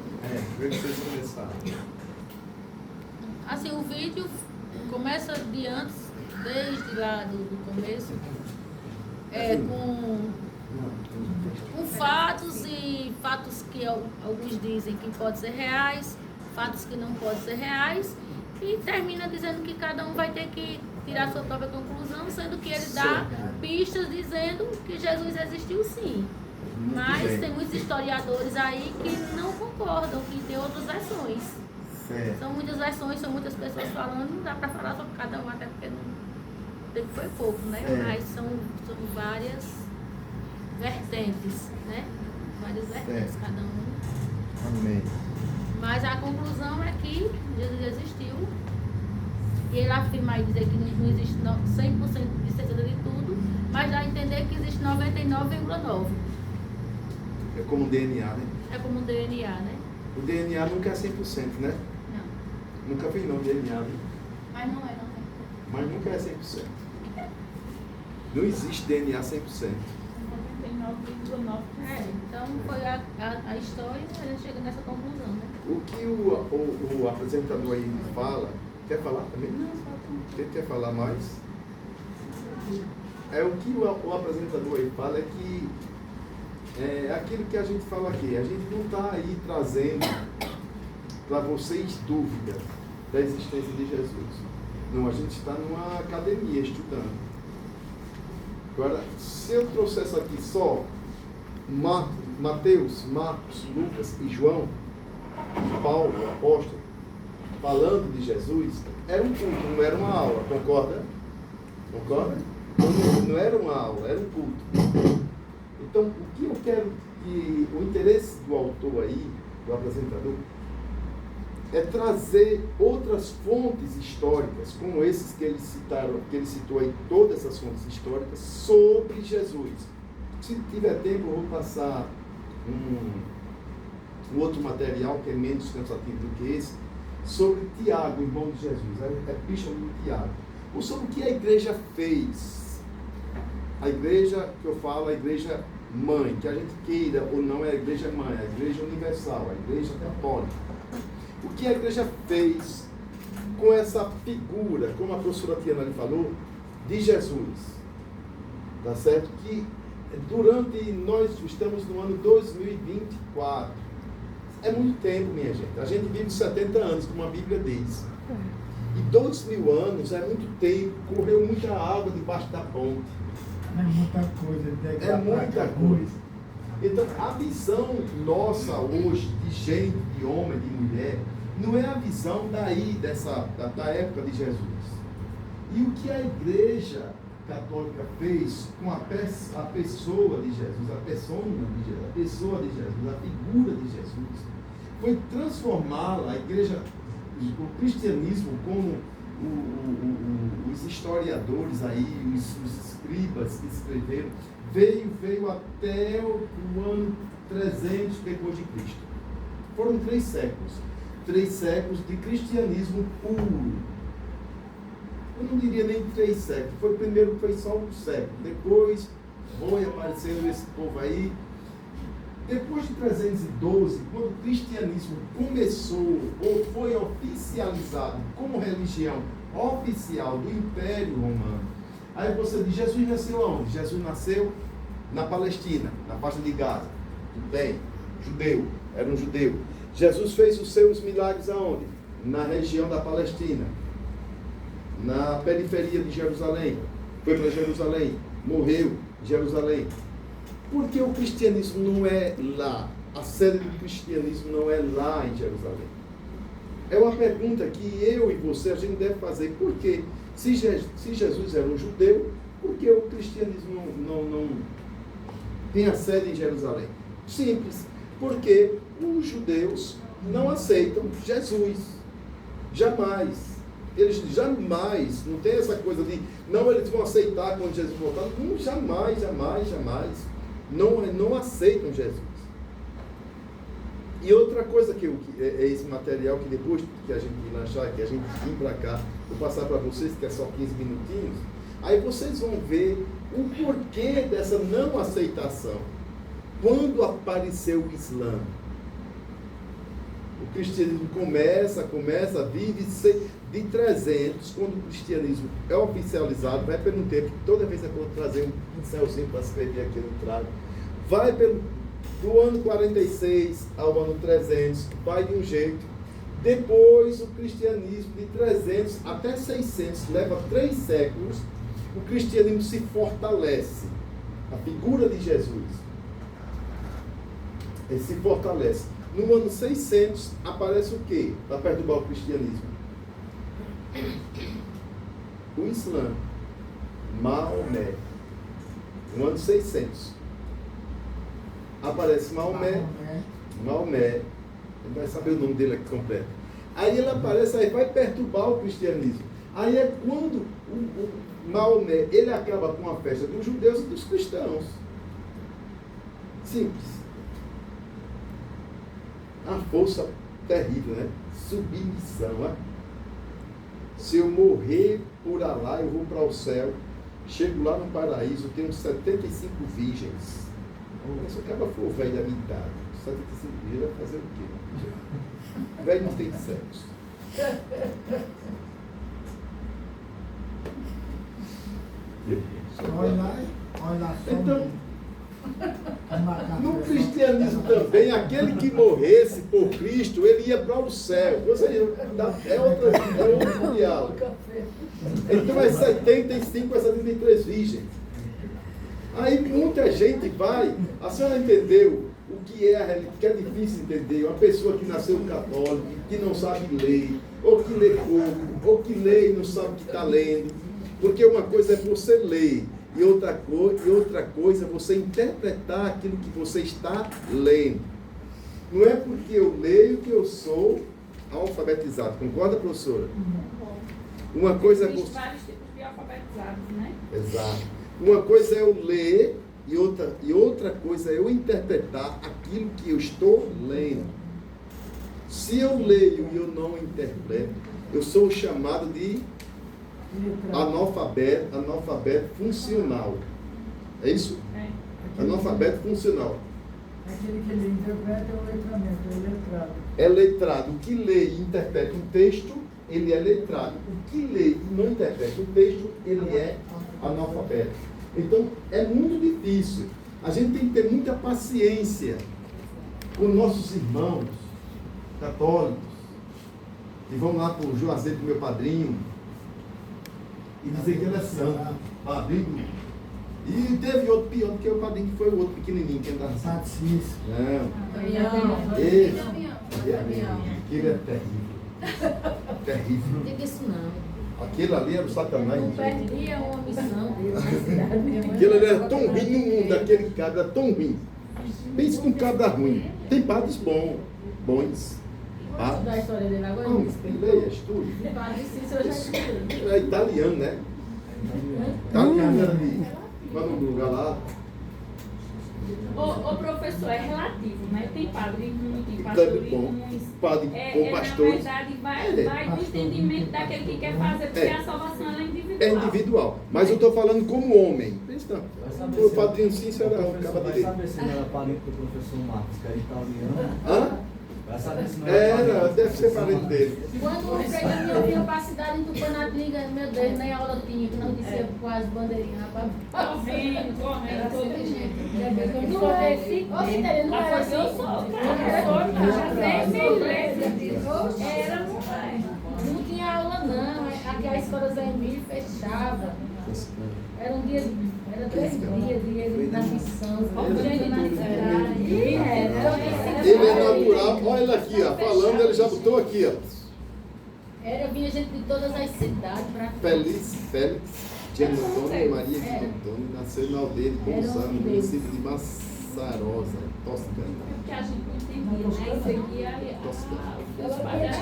Vê que vocês começaram. Assim, o vídeo começa de antes, desde lá do começo, com fatos e fatos que alguns dizem que podem ser reais, fatos que não podem ser reais, e termina dizendo que cada um vai ter que tirar sua própria conclusão, sendo que ele dá pistas dizendo que Jesus existiu sim. Mas tem muitos historiadores aí que não concordam, que tem outras versões. São muitas versões, são muitas pessoas falando, não dá para falar sobre cada um, até porque o tempo foi pouco, né? Mas são várias vertentes, né? Várias vertentes, cada um. Amém. Mas a conclusão é que Jesus existiu. E ele afirma aí dizer que não existe 100% de certeza de tudo, mas dá a entender que existe 99,9%. É como o DNA, né? É como o DNA, né? O DNA nunca é 100%, né? Não. Nunca vi não, DNA, né? Mas não é, Mas nunca é 100%. Não existe DNA 100%. 99,9%. Então foi a história e a gente chega nessa conclusão, né? O que o apresentador aí fala, quer falar também? Não, quem quer falar mais? O que o apresentador aí fala é que aquilo que a gente fala aqui, a gente não está aí trazendo para vocês dúvidas da existência de Jesus. Não, a gente está numa academia estudando. Agora, se eu trouxesse aqui só Mateus, Marcos, Lucas e João, Paulo, o apóstolo, falando de Jesus, era um culto, não era uma aula, concorda? Concorda? Não era uma aula, era um culto. Então, o que eu quero que o interesse do autor aí, do apresentador, é trazer outras fontes históricas, como esses que ele citou aí, todas essas fontes históricas, sobre Jesus. Se tiver tempo, eu vou passar um outro material que é menos cansativo do que esse, sobre Tiago, irmão de Jesus, a epístola de Tiago. Ou sobre o que a igreja fez. A igreja que eu falo, a igreja mãe, que a gente queira ou não é a igreja mãe, é a igreja universal, a igreja católica. O que a igreja fez com essa figura, como a professora Tiana lhe falou, de Jesus. Tá certo? Que nós estamos no ano 2024. É muito tempo, minha gente. A gente vive 70 anos, como a Bíblia diz. E 2000 anos é muito tempo, correu muita água debaixo da ponte. É muita coisa. É muita coisa. Então, a visão nossa hoje, de gente, de homem, de mulher, não é a visão da época de Jesus. E o que a igreja católica fez com a pessoa de Jesus, a persona de Jesus, a pessoa de Jesus, a figura de Jesus, foi transformá-la, a igreja, o cristianismo, como os historiadores aí, os escribas que escreveram, veio até o ano 300 depois de Cristo. Foram 3 séculos. 3 séculos de cristianismo puro. Eu não diria nem 3 séculos. Primeiro foi só um século. Depois foi aparecendo esse povo aí. Depois de 312, quando o cristianismo começou ou foi oficializado como religião oficial do Império Romano, aí você diz, Jesus nasceu aonde? Jesus nasceu na Palestina, na faixa de Gaza. Tudo bem, judeu, era um judeu. Jesus fez os seus milagres aonde? Na região da Palestina, na periferia de Jerusalém. Foi para Jerusalém, morreu em Jerusalém. Por que o cristianismo não é lá? A sede do cristianismo não é lá em Jerusalém? É uma pergunta que eu e você, a gente deve fazer. Por quê? Se Jesus era um judeu, por que o cristianismo não tem a sede em Jerusalém? Simples. Porque os judeus não aceitam Jesus. Jamais. Eles jamais, não tem essa coisa de, não, eles vão aceitar quando Jesus voltar. Não, jamais. Não aceitam Jesus. E outra coisa que é esse material que depois que a gente lanchar, que a gente vir para cá, vou passar para vocês, que é só 15 minutinhos, aí vocês vão ver o porquê dessa não aceitação. Quando apareceu o Islã, o cristianismo vive de 300, quando o cristianismo é oficializado, vai pelo tempo, toda vez que eu vou trazer um pincelzinho para escrever aqui no trago, vai do ano 46 ao ano 300, vai de um jeito. Depois o cristianismo de 300 até 600, leva 3 séculos, o cristianismo se fortalece. A figura de Jesus, ele se fortalece. No ano 600 aparece o quê? Para perturbar o cristianismo? O Islã, Maomé. No ano 600 aparece Maomé, ele vai saber o nome dele aqui completo. Aí ele aparece, aí vai perturbar o cristianismo. Aí é quando o Maomé, ele acaba com a festa dos judeus e dos cristãos. Simples. A força terrível, né? Submissão, né? Se eu morrer por Alá, eu vou para o céu, chego lá no paraíso, tenho 75 virgens. Se o cara for velho da minha idade, 75 virgens, vai fazer o quê? Velho não tem sexo. Olha lá só. Então, no cristianismo também, aquele que morresse por Cristo, ele ia para o céu. Ou seja, é outro diálogo. Então é 75 a 73 virgens. Aí muita gente vai, a senhora entendeu o que é a religião, que é difícil entender. Uma pessoa que nasceu católica, que não sabe ler, ou que lê pouco, ou que lê e não sabe o que está lendo. Porque uma coisa é você ler, e outra coisa é você interpretar aquilo que você está lendo. Não é porque eu leio que eu sou alfabetizado. Concorda, professora? Uma coisa é Existem você... vários tipos de alfabetizados, né? Exato. Uma coisa é eu ler e outra coisa é eu interpretar aquilo que eu estou lendo. Se eu leio e eu não interpreto, eu sou chamado de analfabeto funcional. É isso? É. Analfabeto funcional. Aquele que ele interpreta é o letramento, é o letrado. É letrado. O que lê e interpreta um texto, ele é letrado. O que lê e não interpreta um texto, ele é analfabeto. Então, é muito difícil. A gente tem que ter muita paciência com nossos irmãos católicos, que vão lá para o Juazeiro, para o meu padrinho, e dizer que ele é santo, padrinho. E teve outro pior do que o padrinho, que foi o outro pequenininho que andava Santo Cícero. Não. Esse. Aquele é terrível. Terrível. Não diga isso não. Aquele ali era o Satanás. Não perdia uma missão dele na cidade. Aquele ali era tão ruim no mundo, aquele cabra era tão ruim. Pense num cabra ruim. Tem padres bons. Vamos estudar a história dele agora? Não, leia, estude. O padre Cícero eu já estudei. É italiano, né? Italiano era de... Mas no lugar lá... O professor é relativo, né? Tem padre ruim, tem pastor ruim. Padre com pastor. Na verdade, vai do entendimento daquele que quer fazer, porque a salvação ela é individual. É individual. Mas eu estou falando como homem. O padrinho Cícero era um cara Vai de... saber se não era parente do professor Marcos, que era italiano. Hã? Vai saber se não era Era, deve ser parente dele. Quando o freio vinha para a cidade em Tupanatiga, meu Deus, nem aula tinha, que não dizia com as bandeirinhas, rapaz. Correndo, todo mundo. Não é esse, não era assim. Eu sou professor, já 3 meses. Era, não vai. Não tinha aula não, aqui a escola Zé Emílio fechava. Era um dia, era 3 dias na missão. Ele é natural. Olha ele aqui, ó. Falando, ele já botou aqui, ó. Vinha gente de todas as cidades para cá. Félix de Antônio Maria de Antônio nasceu na aldeia de Bolzano, no município de Massarosa, Toscana. Porque a gente não entendia, né? Isso aqui os padres.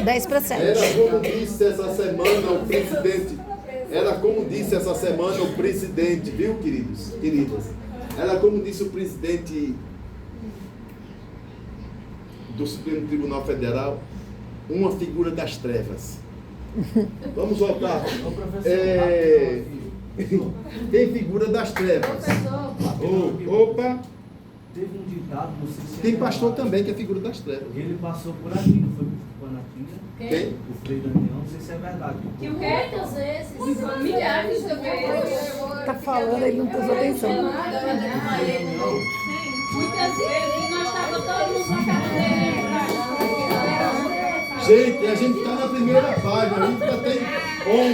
10%. Era como disse essa semana o presidente, viu, queridos, queridas? Era como disse o presidente do Supremo Tribunal Federal, uma figura das trevas. Vamos voltar. Tem figura das trevas. Opa! Teve um ditado, não sei se Tem pastor também que é figura das trevas. Ele passou por aqui, não foi por Panatinga? Quem? O Frei Daniel, não sei se é verdade. Que o quê? Muitas vezes. Milhares de vezes. Tá falando, ele não prestou atenção. Muitas vezes nós estávamos todos na cadeira. Gente, a gente está na primeira página, a gente já tem 11.